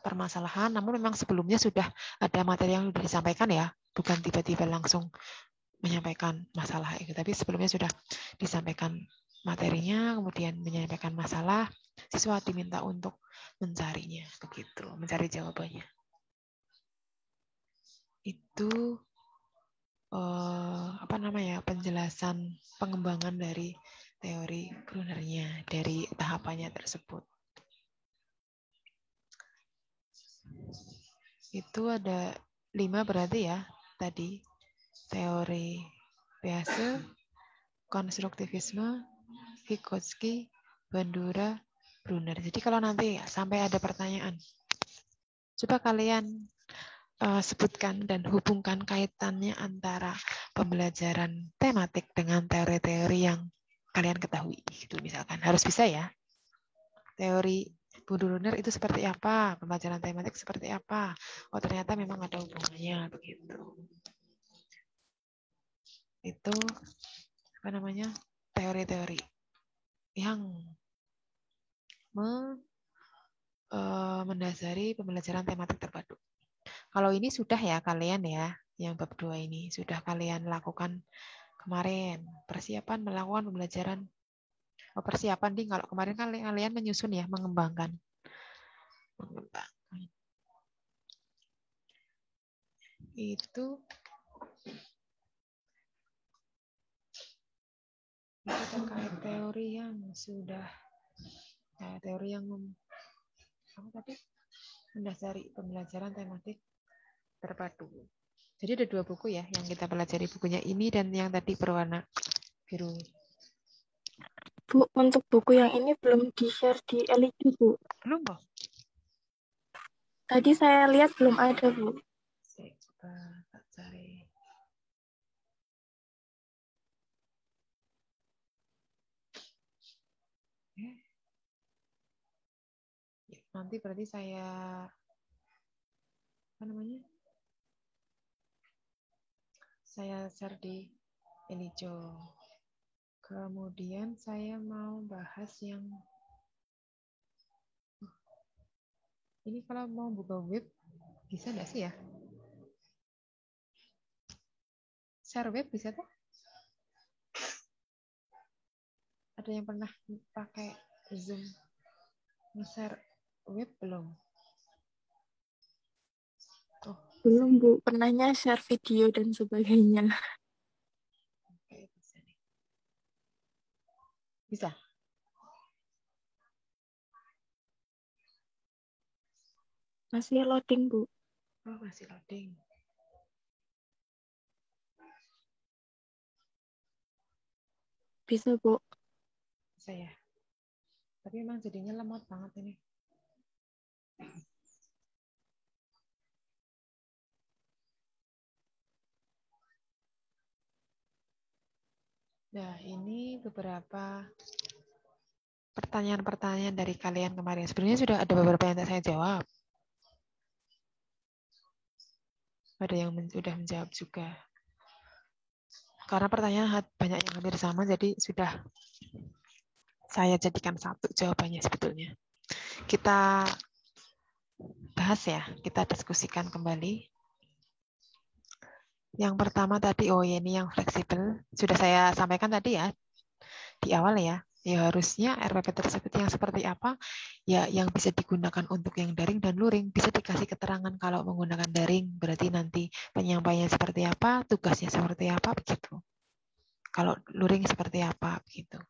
permasalahan, namun memang sebelumnya sudah ada materi yang sudah disampaikan ya, bukan tiba-tiba langsung menyampaikan masalah itu, tapi sebelumnya sudah disampaikan materinya, kemudian menyampaikan masalah, siswa diminta untuk mencarinya, begitu, mencari jawabannya. Itu penjelasan pengembangan dari teori Brunnernya, dari tahapannya tersebut. Itu ada 5 berarti ya tadi. Teori Peirce, konstruktivisme, Vygotsky, Bandura, Brunner. Jadi kalau nanti sampai ada pertanyaan, coba kalian sebutkan dan hubungkan kaitannya antara pembelajaran tematik dengan teori-teori yang kalian ketahui. Gitu misalkan. Harus bisa ya. Teori Brunner itu seperti apa? Pembelajaran tematik seperti apa? Oh ternyata memang ada hubungannya begitu. Itu teori-teori yang mendasari pembelajaran tematik terpadu. Kalau ini sudah ya kalian ya, yang bab 2 ini sudah kalian lakukan kemarin. Persiapan melakukan pembelajaran. Persiapan nih, kalau kemarin kan kalian menyusun ya, mengembangkan. Itu terkait teori yang sudah, teori yang mendasari pembelajaran tematik terpadu. Jadi ada 2 buku ya yang kita pelajari, bukunya ini dan yang tadi berwarna biru. Bu, untuk buku yang ini belum di-share di LIQ, Bu. Belum, Boh? Tadi saya lihat belum ada, Bu. Saya coba cari. Nanti berarti saya saya share di Elijo. Kemudian saya mau bahas yang ini, kalau mau buka web bisa nggak sih ya? Share web bisa tuh? Ada yang pernah pakai Zoom nge-share web belum? Oh, belum, Bu. Pernahnya share video dan sebagainya. Oke, bisa nih. Bisa? Masih loading, Bu. Oh, masih loading. Bisa, Bu. Bisa ya? Tapi emang jadinya lemot banget ini. Nah, ini beberapa pertanyaan-pertanyaan dari kalian kemarin. Sebenarnya sudah ada beberapa yang saya jawab. Ada yang sudah menjawab juga. Karena pertanyaan banyak yang hampir sama, jadi sudah saya jadikan satu jawabannya sebetulnya. Kita bahas ya, kita diskusikan kembali. Yang pertama tadi, ini yang fleksibel. Sudah saya sampaikan tadi ya, di awal ya. Ya harusnya RPP tersebut yang seperti apa, ya yang bisa digunakan untuk yang daring dan luring. Bisa dikasih keterangan kalau menggunakan daring, berarti nanti penyampaiannya seperti apa, tugasnya seperti apa, begitu. Kalau luring seperti apa, begitu.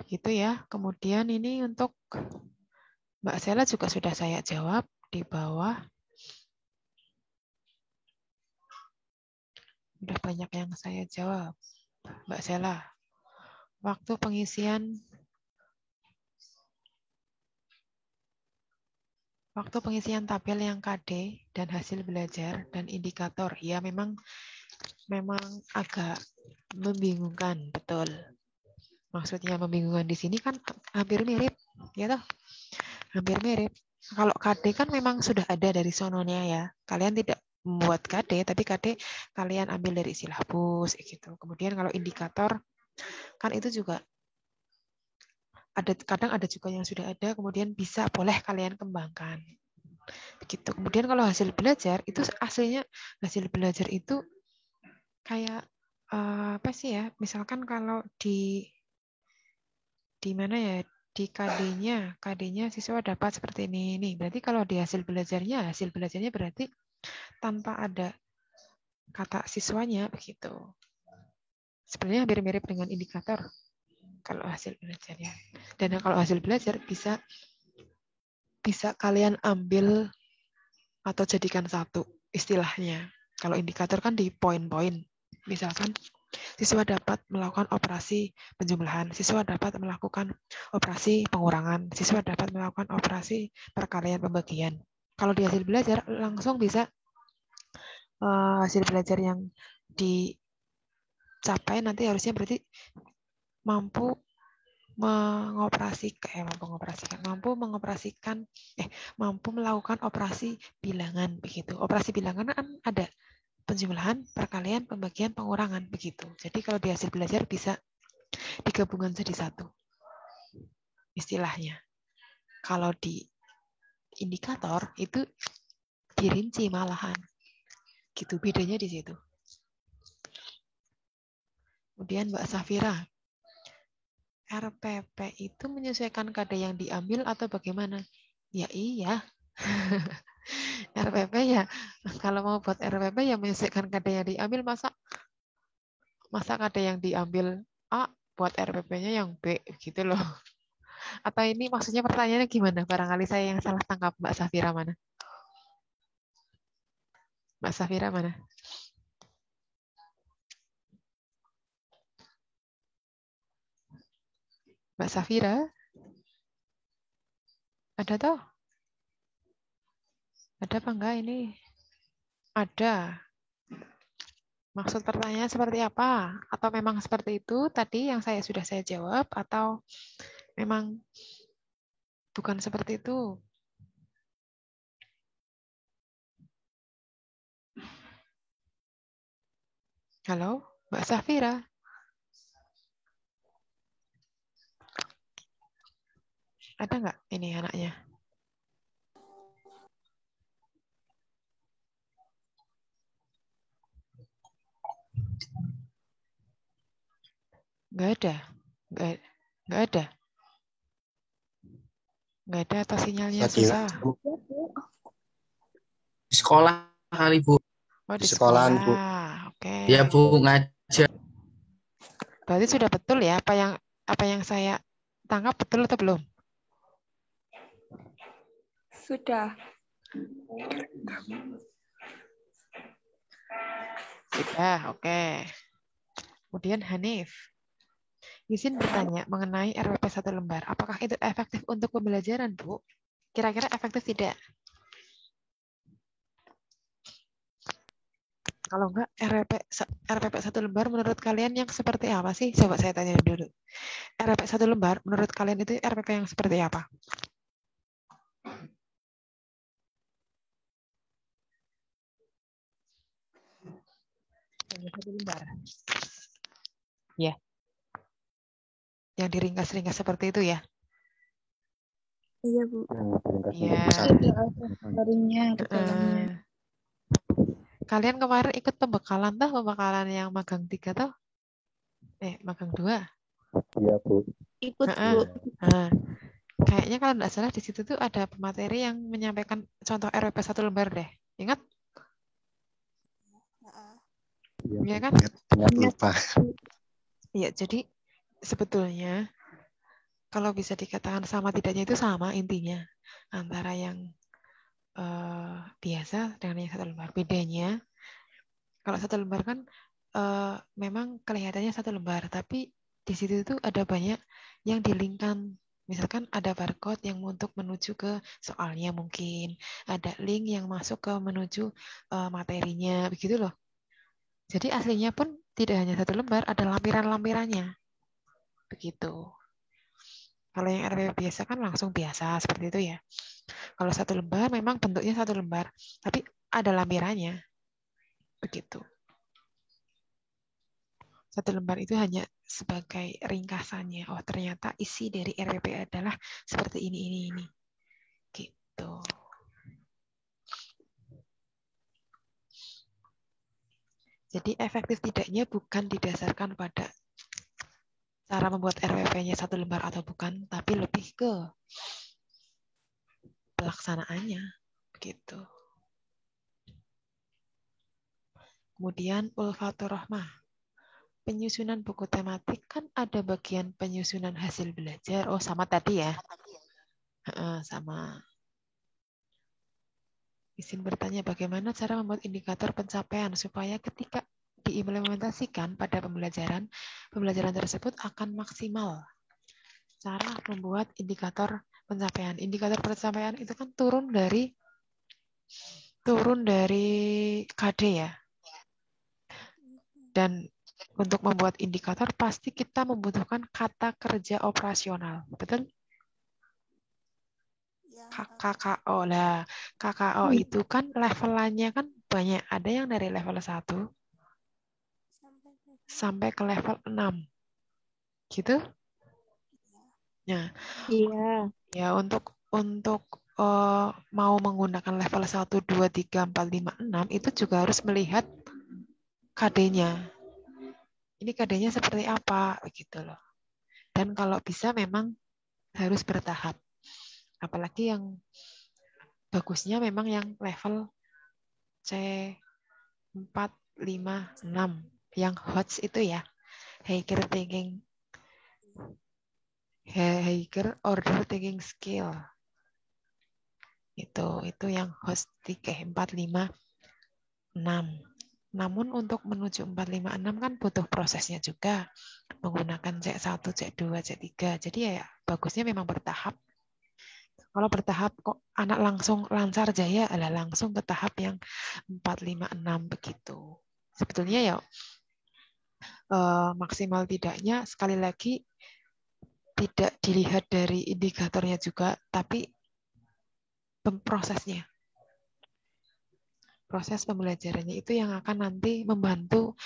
Begitu ya. Kemudian ini untuk Mbak Sela juga sudah saya jawab di bawah. Udah banyak yang saya jawab. Mbak Sela, waktu pengisian tabel yang KD dan hasil belajar dan indikator, ya memang agak membingungkan, betul. Maksudnya membingungkan di sini kan hampir mirip, ya toh? Hampir mirip. Kalau KD kan memang sudah ada dari sononya ya. Kalian tidak membuat KD, tapi KD kalian ambil dari silabus gitu. Kemudian kalau indikator kan itu juga kadang ada juga yang sudah ada, kemudian boleh kalian kembangkan. Begitu. Kemudian kalau hasil belajar itu aslinya hasil belajar itu kayak apa sih ya? Misalkan kalau di mana ya? Di KD-nya siswa dapat seperti ini. Berarti kalau di hasil belajarnya berarti tanpa ada kata siswanya begitu. Sebenarnya hampir mirip dengan indikator kalau hasil belajarnya. Dan kalau hasil belajar bisa kalian ambil atau jadikan satu istilahnya. Kalau indikator kan di poin-poin. Misalkan siswa dapat melakukan operasi penjumlahan, siswa dapat melakukan operasi pengurangan, siswa dapat melakukan operasi perkalian pembagian. Kalau di hasil belajar langsung bisa hasil belajar yang dicapai nanti harusnya berarti mampu melakukan operasi bilangan begitu. Operasi bilangan kan ada penjumlahan, perkalian, pembagian, pengurangan begitu. Jadi kalau di hasil belajar bisa digabungkan jadi satu istilahnya. Kalau di indikator itu dirinci malahan. Gitu bedanya di situ. Kemudian Mbak Safira, RPP itu menyesuaikan KD yang diambil atau bagaimana? Ya iya. RPP ya, kalau mau buat RPP ya menyesuaikan KD yang diambil, masa KD yang diambil A buat RPP-nya yang B gitu loh. Atau ini maksudnya pertanyaannya gimana? Barangkali saya yang salah tangkap. Mbak Safira mana? Mbak Safira mana? Mbak Safira? Ada toh? Ada apa enggak ini? Ada. Maksud pertanyaannya seperti apa? Atau memang seperti itu tadi yang sudah saya jawab, atau memang bukan seperti itu? Halo, Mbak Safira? Ada nggak ini anaknya? Nggak ada. Nggak ada. Nggak ada atau sinyalnya susah? Di sekolah kali, Bu. Oh, di sekolahan, Bu. Oke. Ya, Bu, ngajar. Berarti sudah betul ya apa yang saya tangkap, betul atau belum? Sudah. Sudah, oke. Kemudian Hanif. Izin bertanya mengenai RPP 1 lembar. Apakah itu efektif untuk pembelajaran, Bu? Kira-kira efektif tidak? Kalau enggak, RPP 1 lembar menurut kalian yang seperti apa sih? Coba saya tanya dulu. RPP 1 lembar menurut kalian itu RPP yang seperti apa? Yang 1 lembar. Ya. Yang diringkas-ringkas seperti itu ya? Iya, Bu. Iya. Daringnya, ada dalamnya. Kalian kemarin ikut pembekalan yang magang 3 toh? Magang 2. Iya, Bu. Ikut, Heeh. Bu. Nah, kayaknya kalau nggak salah di situ tuh ada pemateri yang menyampaikan contoh RWP 1 lembar deh. Ingat? Iya, Iya Bu. kan? Ingat lupa. Iya, jadi sebetulnya kalau bisa dikatakan sama tidaknya itu sama intinya antara yang biasa dengan yang 1 lembar. Bedanya kalau 1 lembar kan memang kelihatannya 1 lembar, tapi di situ tuh ada banyak yang dilingkan. Misalkan ada barcode yang untuk menuju ke soalnya mungkin, ada link yang masuk ke menuju materinya, begitu loh. Jadi aslinya pun tidak hanya 1 lembar, ada lampiran-lampirannya, begitu. Kalau yang RW biasa kan langsung biasa seperti itu ya. Kalau 1 lembar memang bentuknya 1 lembar, tapi ada lampirannya, begitu. 1 lembar itu hanya sebagai ringkasannya. Oh, ternyata isi dari RWP adalah seperti ini. Gitu. Jadi efektif tidaknya bukan didasarkan pada cara membuat RWP-nya 1 lembar atau bukan, tapi lebih ke pelaksanaannya. Begitu. Kemudian ulfatur rahmah. Penyusunan buku tematik kan ada bagian penyusunan hasil belajar. Oh, sama tadi ya. Sama. Izin bertanya bagaimana cara membuat indikator pencapaian supaya ketika diimplementasikan pada pembelajaran tersebut akan maksimal. Cara membuat indikator pencapaian. Indikator pencapaian itu kan turun dari KD ya. Dan untuk membuat indikator pasti kita membutuhkan kata kerja operasional. Betul? KKO lah. KKO itu kan levelannya kan banyak. Ada yang dari level 1 sampai ke level 6. Gitu? Nah, Iya. ya untuk mau menggunakan level 1, 2, 3, 4, 5, 6 itu juga harus melihat KD-nya. Ini KD-nya seperti apa gitu loh. Dan kalau bisa memang harus bertahap. Apalagi yang bagusnya memang yang level C4, 5, 6. Yang HOTS itu ya. Higher Thinking, Higher Order Thinking Skill. Itu yang HOTS 3, 4, 5, 6. Namun untuk menuju 4, 5, 6 kan butuh prosesnya juga. Menggunakan C1, C2, C3. Jadi ya bagusnya memang bertahap. Kalau bertahap kok anak langsung lancar jaya, langsung ke tahap yang 4, 5, 6 begitu. Sebetulnya ya maksimal tidaknya sekali lagi tidak dilihat dari indikatornya juga, tapi prosesnya. Proses pembelajarannya itu yang akan nanti membantu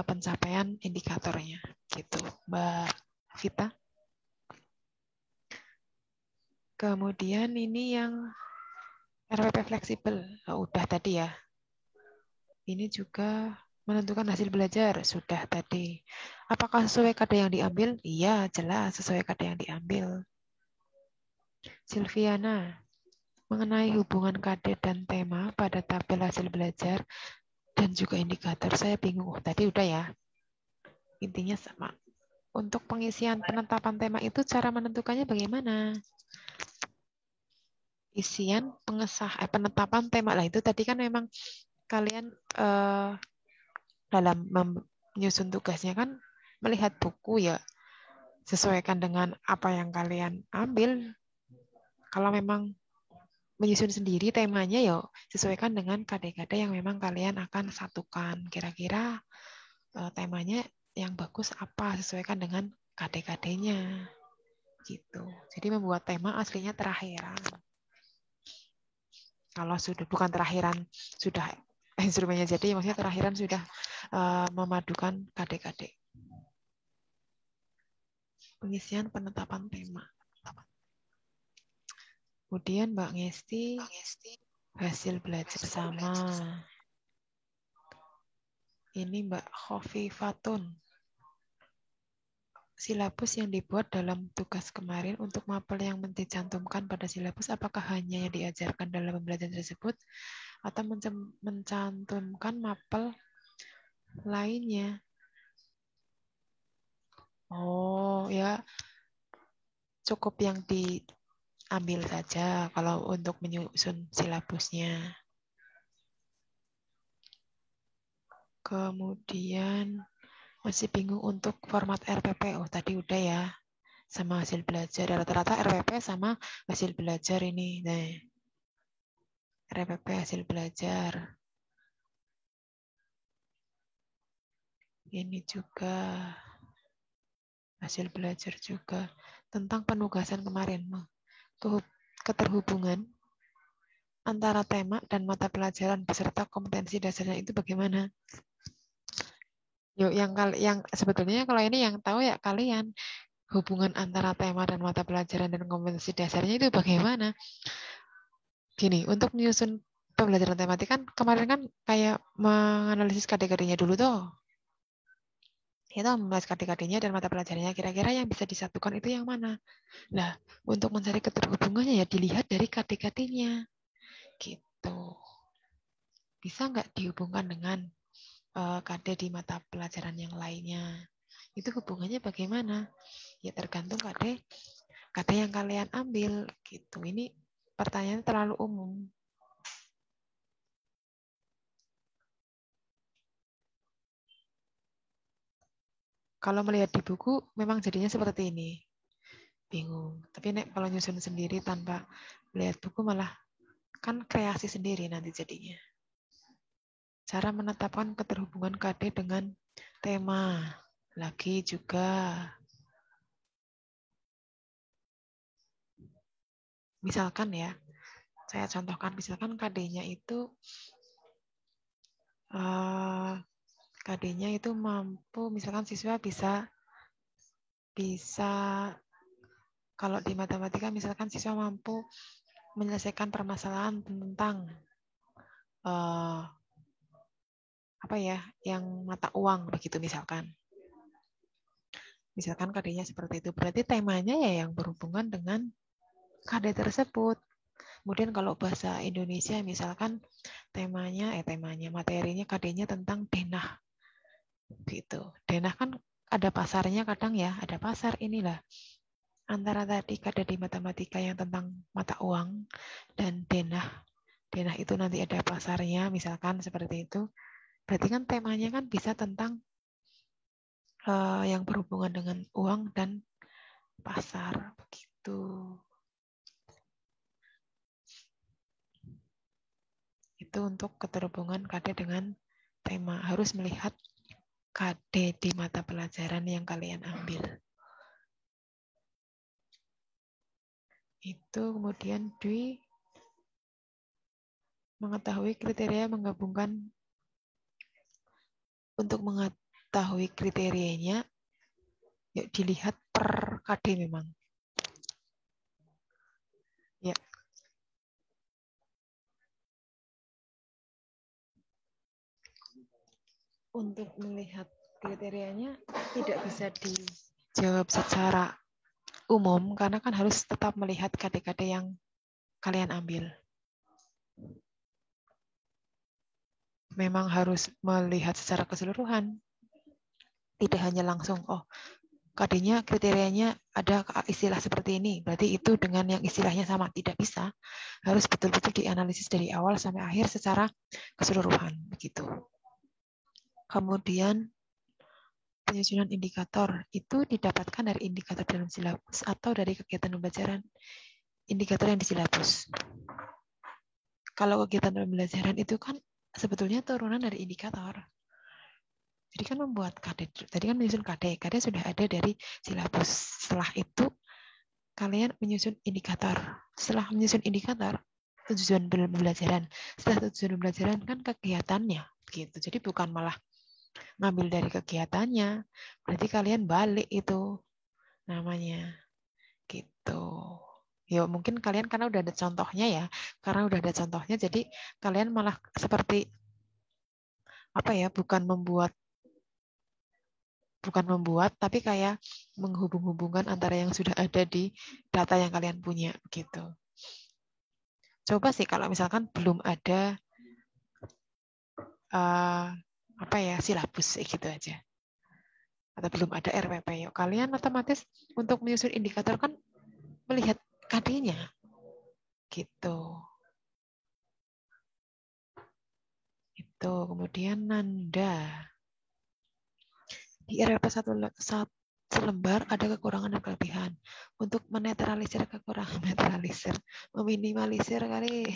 pencapaian indikatornya. Gitu, Mbak Vita. Kemudian ini yang RWP fleksibel. Udah tadi ya. Ini juga menentukan hasil belajar. Sudah tadi. Apakah sesuai KD yang diambil? Iya, jelas sesuai KD yang diambil. Silviana. Mengenai hubungan KD dan tema pada tabel hasil belajar dan juga indikator, saya bingung. Tadi udah ya. Intinya sama. Untuk pengisian penetapan tema itu cara menentukannya bagaimana? Isian penetapan tema lah itu tadi kan memang kalian dalam menyusun tugasnya kan melihat buku ya, sesuaikan dengan apa yang kalian ambil. Kalau memang menyusun sendiri temanya ya sesuaikan dengan KD-KD yang memang kalian akan satukan. Kira-kira temanya yang bagus apa, sesuaikan dengan KD-KD-nya. Gitu. Jadi membuat tema aslinya terakhiran. Kalau sudah bukan terakhiran sudah instrumennya jadi, maksudnya terakhiran sudah memadukan KD-KD. Pengisian penetapan tema. Kemudian Mbak Ngesti, hasil belajar sama. Ini Mbak Khofi Fatun. silabus yang dibuat dalam tugas kemarin untuk mapel yang dicantumkan pada silabus apakah hanya yang diajarkan dalam pembelajaran tersebut atau mencantumkan mapel lainnya? Oh, ya cukup yang diambil saja kalau untuk menyusun silabusnya. Kemudian masih bingung untuk format RPP. Oh, tadi udah ya. Sama hasil belajar. Rata-rata RPP sama hasil belajar ini. Nah, RPP hasil belajar. Ini juga hasil belajar juga. Tentang penugasan kemarin. Keterhubungan antara tema dan mata pelajaran beserta kompetensi dasarnya itu bagaimana? Yuk, yang sebetulnya kalau ini yang tahu ya kalian, hubungan antara tema dan mata pelajaran dan kompetensi dasarnya itu bagaimana? Gini, untuk menyusun pembelajaran tematik kan kemarin kan kayak menganalisis KD-KD-nya dulu tuh. Kita membahas KD-KD-nya dan mata pelajarannya, kira-kira yang bisa disatukan itu yang mana? Nah, untuk mencari keterhubungannya ya dilihat dari KD-KD-nya. Gitu. Bisa nggak dihubungkan dengan KD di mata pelajaran yang lainnya? Itu hubungannya bagaimana? Ya tergantung KD yang kalian ambil. Gitu. Ini pertanyaannya terlalu umum. Kalau melihat di buku, memang jadinya seperti ini. Bingung. Tapi kalau nyusun sendiri tanpa melihat buku malah kan kreasi sendiri nanti jadinya. Cara menetapkan keterhubungan KD dengan tema. Lagi juga. Misalkan ya, saya contohkan, misalkan KD-nya itu KD-nya itu mampu, misalkan siswa bisa kalau di matematika misalkan siswa mampu menyelesaikan permasalahan tentang yang mata uang begitu misalkan. Misalkan KD-nya seperti itu, berarti temanya ya yang berhubungan dengan KD tersebut. Kemudian kalau bahasa Indonesia misalkan materinya KD-nya tentang denah. Gitu. Denah kan ada pasarnya kadang ya, ada pasar inilah. Antara tadi KD di matematika yang tentang mata uang dan denah. Denah itu nanti ada pasarnya, misalkan seperti itu. Berarti kan temanya kan bisa tentang yang berhubungan dengan uang dan pasar. Begitu. Itu untuk keterhubungan KD dengan tema. Harus melihat KD di mata pelajaran yang kalian ambil. Itu kemudian mengetahui kriteria menggabungkan. Untuk mengetahui kriterianya, yuk dilihat per KD memang. Ya. Untuk melihat kriterianya tidak bisa dijawab secara umum karena kan harus tetap melihat KD-KD yang kalian ambil. Memang harus melihat secara keseluruhan. Tidak hanya langsung, KD-nya kriterianya ada istilah seperti ini, berarti itu dengan yang istilahnya sama. Tidak bisa. Harus betul-betul dianalisis dari awal sampai akhir secara keseluruhan. Begitu. Kemudian penyusunan indikator itu didapatkan dari indikator dalam silabus atau dari kegiatan pembelajaran. Indikator yang di silabus. Kalau kegiatan pembelajaran itu kan sebetulnya turunan dari indikator. Jadi kan membuat KD, tadi kan menyusun KD sudah ada dari silabus. Setelah itu kalian menyusun indikator. Setelah menyusun indikator, tujuan pembelajaran. Setelah tujuan pembelajaran kan kegiatannya, gitu. Jadi bukan malah ngambil dari kegiatannya. Berarti kalian balik itu namanya, gitu. Ya mungkin kalian karena udah ada contohnya ya, jadi kalian malah seperti bukan membuat bukan membuat, tapi kayak menghubung-hubungkan antara yang sudah ada di data yang kalian punya gitu. Coba sih kalau misalkan belum ada silabus gitu aja, atau belum ada RPP, yuk kalian otomatis untuk menyusun indikator kan melihat KD-nya gitu. Itu kemudian nanda. Di RPP selembar ada kekurangan dan kelebihan. Untuk menetralisir kekurangan, meminimalisir kali.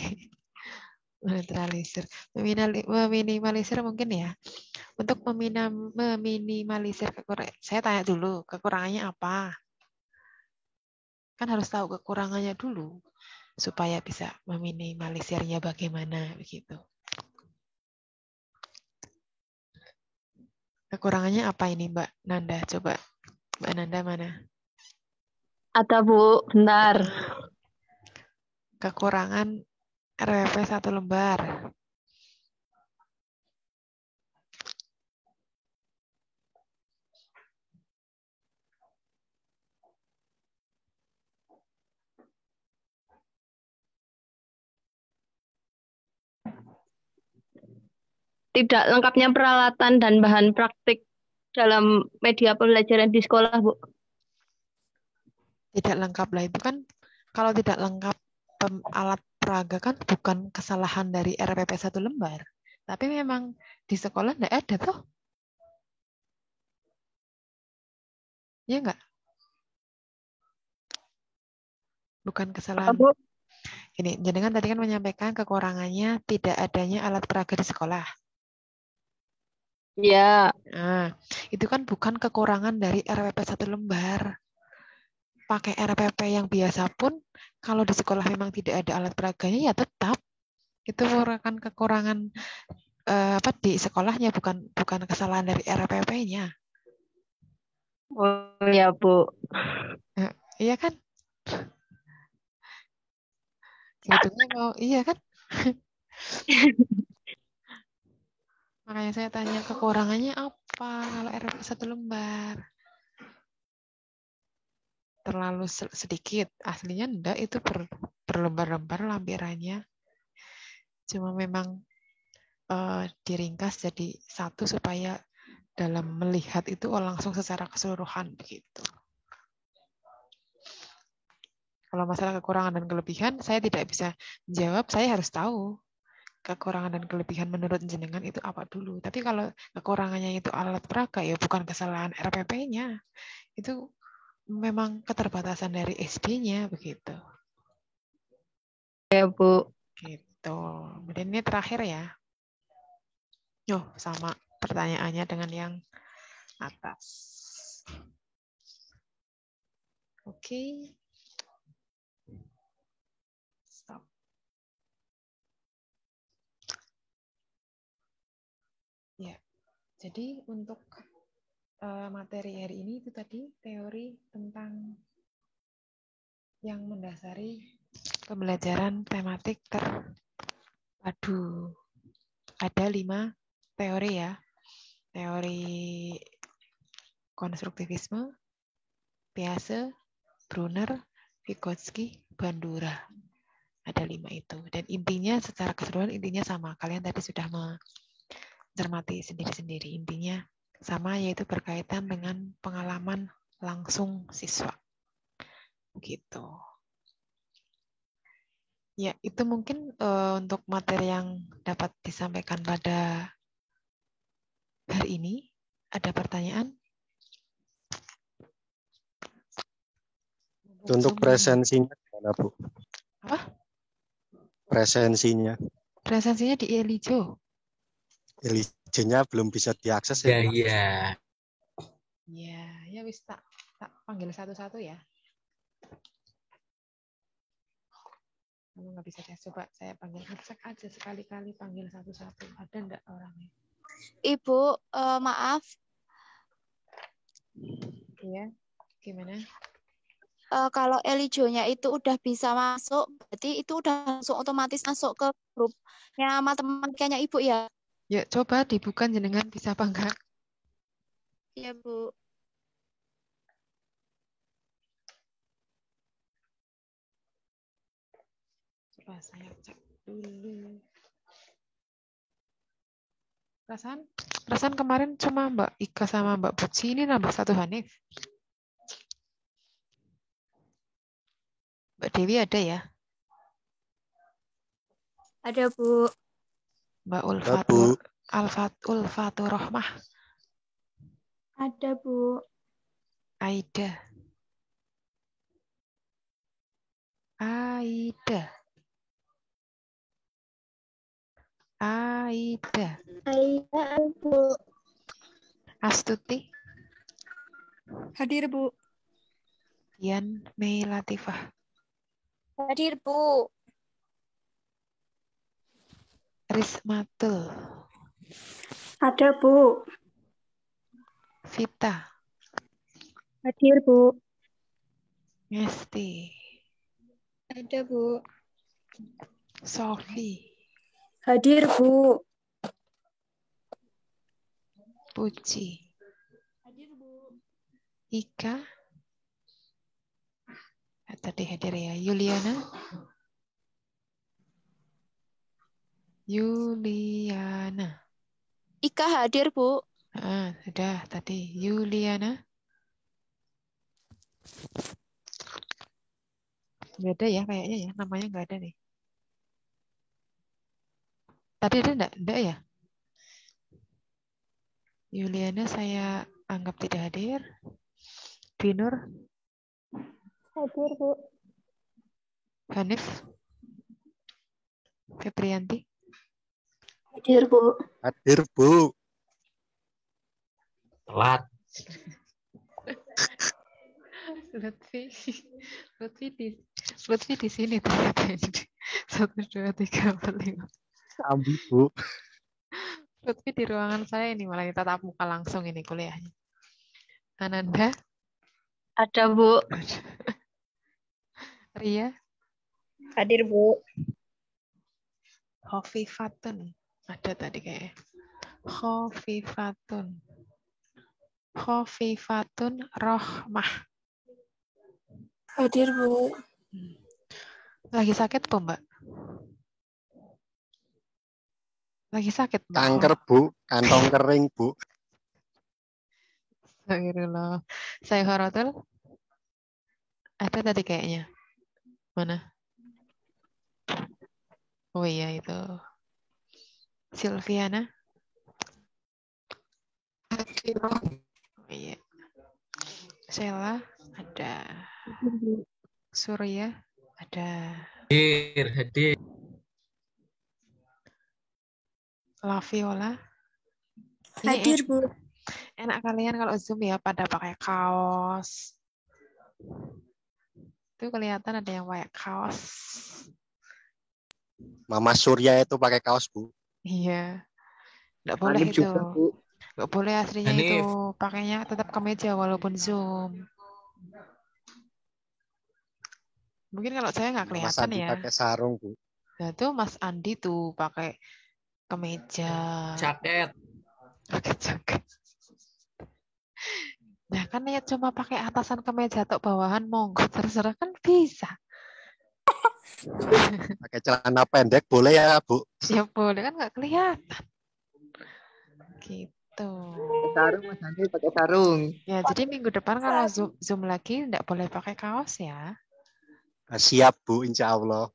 Meminimalisir mungkin ya. Untuk meminimalisir kekurangan, saya tanya dulu, kekurangannya apa? Kan harus tahu kekurangannya dulu, supaya bisa meminimalisirnya bagaimana, begitu. Kekurangannya apa ini Mbak Nanda? Coba Mbak Nanda mana? Ada Bu, bentar. Kekurangan RPP 1 lembar. Tidak lengkapnya peralatan dan bahan praktik dalam media pembelajaran di sekolah, Bu. Tidak lengkap lah, itu kan kalau tidak lengkap alat peraga kan bukan kesalahan dari RPP 1 lembar. Tapi memang di sekolah tidak ada tuh. Ya enggak? Bukan kesalahan. Bu? Ini, jenengan tadi kan menyampaikan kekurangannya tidak adanya alat peraga di sekolah. Ya. Nah, itu kan bukan kekurangan dari RPP 1 lembar. Pakai RPP yang biasa pun, kalau di sekolah memang tidak ada alat peraganya, ya tetap itu merupakan kekurangan di sekolahnya, bukan kesalahan dari RPP-nya. Oh ya, Bu. Iya kan? Sebetulnya mau, iya kan? Makanya saya tanya kekurangannya apa kalau RPP 1 lembar. Terlalu sedikit. Aslinya enggak, itu berlembar-lembar lampirannya. Cuma memang diringkas jadi satu supaya dalam melihat itu langsung secara keseluruhan begitu. Kalau masalah kekurangan dan kelebihan, saya tidak bisa menjawab, saya harus tahu kekurangan dan kelebihan menurut jenengan itu apa dulu. Tapi kalau kekurangannya itu alat peraga, ya bukan kesalahan RPP-nya. Itu memang keterbatasan dari SD-nya begitu. Ya, Bu. Gitu. Kemudian ini terakhir ya. Sama pertanyaannya dengan yang atas. Oke. Stop. Ya. Jadi untuk materi hari ini itu tadi teori tentang yang mendasari pembelajaran tematik terpadu. Ada 5 teori ya. Teori konstruktivisme, Piaget, Brunner, Vygotsky, Bandura. Ada 5 itu. Dan intinya secara keseluruhan intinya sama. Kalian tadi sudah mencermati sendiri-sendiri. Intinya sama, yaitu berkaitan dengan pengalaman langsung siswa. Begitu. Ya, itu mungkin untuk materi yang dapat disampaikan pada hari ini. Ada pertanyaan? Untuk presensinya gimana, Bu? Apa? Presensinya. Presensinya di Elijo. Elijonya belum bisa diakses ya? Iya. Ya wis tak panggil satu-satu ya. Kamu nggak bisa tes, coba saya panggil cek aja sekali-kali, panggil satu-satu. Ada enggak orangnya? Ibu, maaf. Iya, gimana? Kalau Elijonya itu udah bisa masuk, berarti itu udah langsung otomatis masuk ke grupnya matematikanya Ibu ya? Ya, coba dibuka jenengan bisa apa enggak? Iya, Bu. Coba saya cek dulu. Perasaan kemarin cuma Mbak Ika sama Mbak Putsi, ini nambah satu Hanif. Mbak Dewi ada ya? Ada, Bu. Mbak Ada, Bu. Ulfatur Rohmah. Ada, Bu. Aida. Aida. Bu. Astuti. Hadir, Bu. Dian Mei Latifah. Hadir, Bu. Rismatul. Ada, Bu. Vita. Hadir, Bu. Ngesti. Ada, Bu. Sofi. Hadir, Bu. Puji. Hadir, Bu. Ika. Tadi hadir ya. Yuliana. Ika hadir, Bu. Sudah tadi. Yuliana. Nggak ada ya kayaknya ya. Namanya nggak ada nih. Tadi ada enggak ya? Yuliana saya anggap tidak hadir. Binur. Hadir, Bu. Hanif. Febrianti. Hadir, Bu. Hadir, Bu. Telat. Lutfi di sini ternyata ini. 1, 2, 3, 4, 5. Ambi, Bu. Lutfi di ruangan saya ini malah tatap muka langsung ini kuliahnya. Ananda. Ada, Bu. Ria. Hadir, Bu. Khofifatun. Ada tadi kayaknya. Khofifatun. Khofifatun Rohmah. Hadir, Bu. Lagi sakit apa, Mbak? Lagi sakit, Mbak? Kanker, Bu. Kantong kering, Bu. Astagfirullah. Saya Haratul. Ada tadi kayaknya. Mana? Oh iya itu. Silviana. Oh iya. Sheila ada. Surya ada. Hadir. Laviola. Ini Hadir, Bu. enak kalian kalau Zoom ya pada pakai kaos. Itu kelihatan ada yang pakai kaos. Mama Surya itu pakai kaos, Bu. Iya. Nggak boleh Hanif itu. juga, Bu. Nggak boleh aslinya Hanif. itu. Pakainya tetap kemeja walaupun Zoom. Mungkin kalau saya nggak Mas kelihatan Andi ya. pakai sarung, Bu. Nah tuh Mas Andi tuh pakai kemeja. Jaket. Pakai jaket. Nah kan ya cuma pakai atasan kemeja atau bawahan monggo terserah kan bisa. Pakai celana pendek boleh ya, Bu? Ya boleh kan nggak kelihatan. Gitu. Sarung, Mas Andi pakai sarung. Ya jadi minggu depan kalau Zoom lagi nggak boleh pakai kaos ya. Siap, Bu, insya Allah.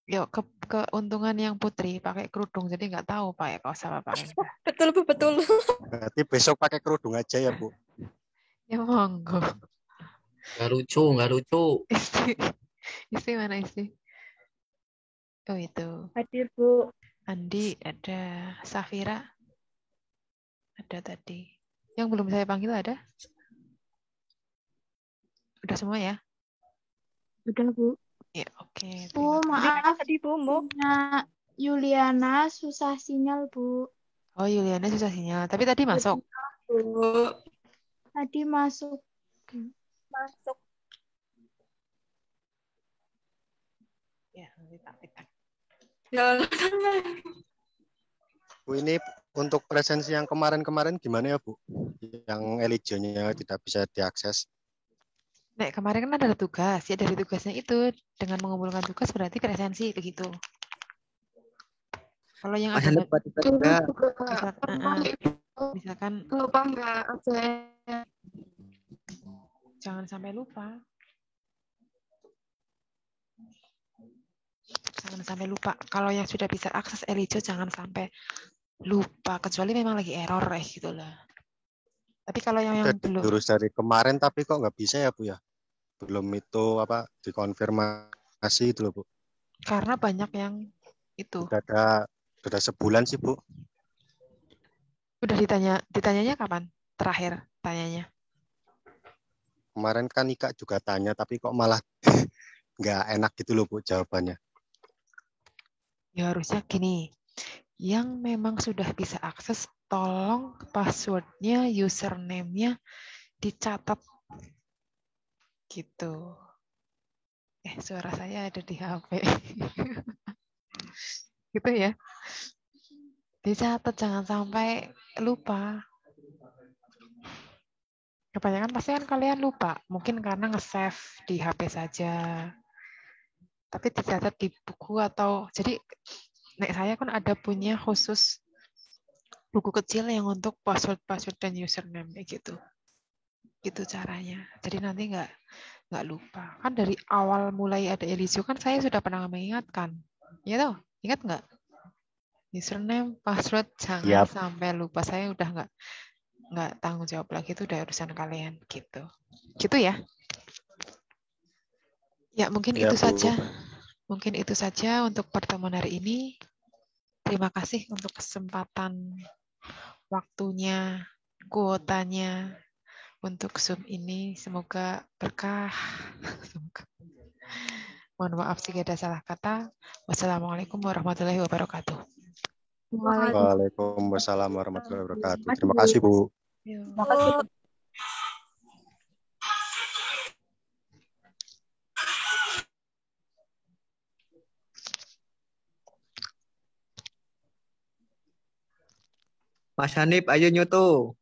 Yuk keuntungan yang Putri pakai kerudung jadi nggak tahu pakai kaos apa pakai enggak. Betul, Bu, betul. Berarti besok pakai kerudung aja ya, Bu. Ya monggo. Nggak lucu. Istri mana istri? Oh itu. Hadir, Bu. Andi ada. Safira ada tadi. Yang belum saya panggil ada? Udah semua ya? Udah, Bu. Ya oke. Bu, maaf. Tadi, Bu, Mbok. Nah, Yuliana susah sinyal, Bu. Oh Yuliana susah sinyal. Tapi tadi masuk. Bu. Tadi masuk. Ya nanti tak. Ya. Bu, ini untuk presensi yang kemarin-kemarin gimana ya, Bu? yang Elijah-nya tidak bisa diakses. Nek kemarin kan ada tugas, ya dari tugasnya itu dengan mengumpulkan tugas berarti presensi begitu. Kalau yang Mas ada Hanif buat tugas juga. misalkan Lupa nggak absen. jangan sampai lupa. Jangan sampai lupa. Kalau yang sudah bisa akses Elijah jangan sampai lupa kecuali memang lagi error gitu lah. Tapi kalau yang Udah belum diurus dari kemarin tapi kok nggak bisa ya Bu ya? Belum itu apa dikonfirmasi itu loh Bu. karena banyak yang itu Udah sebulan sih Bu. udah ditanyanya kapan? Terakhir tanyanya. Kemarin kan Ika juga tanya tapi kok malah nggak enak gitu loh Bu jawabannya. Ya harusnya gini. Yang memang sudah bisa akses tolong passwordnya, username-nya dicatat gitu. Suara saya ada di HP. Gitu ya. Dicatat jangan sampai lupa. Kebanyakan pasti kan kalian lupa. Mungkin karena nge-save di HP saja. Tapi dicatat di buku atau jadi nek saya kan ada punya khusus buku kecil yang untuk password dan username gitu. Gitu caranya. Jadi nanti nggak lupa. Kan dari awal mulai ada Elijah kan saya sudah pernah mengingatkan. Ya toh? Ingat nggak? Username, password jangan sampai lupa. Saya udah nggak tanggung jawab lagi, itu udah urusan kalian gitu. Gitu ya. Ya mungkin Ya, itu Bu. saja. Mungkin itu saja untuk pertemuan hari ini. Terima kasih untuk kesempatan waktunya, kuotanya untuk Zoom ini. Semoga berkah. Mohon maaf jika ada salah kata. Wassalamualaikum warahmatullahi wabarakatuh. Waalaikumsalam warahmatullahi wabarakatuh. Terima kasih Bu. Terima kasih. Mas Hanif, ayo nyoto.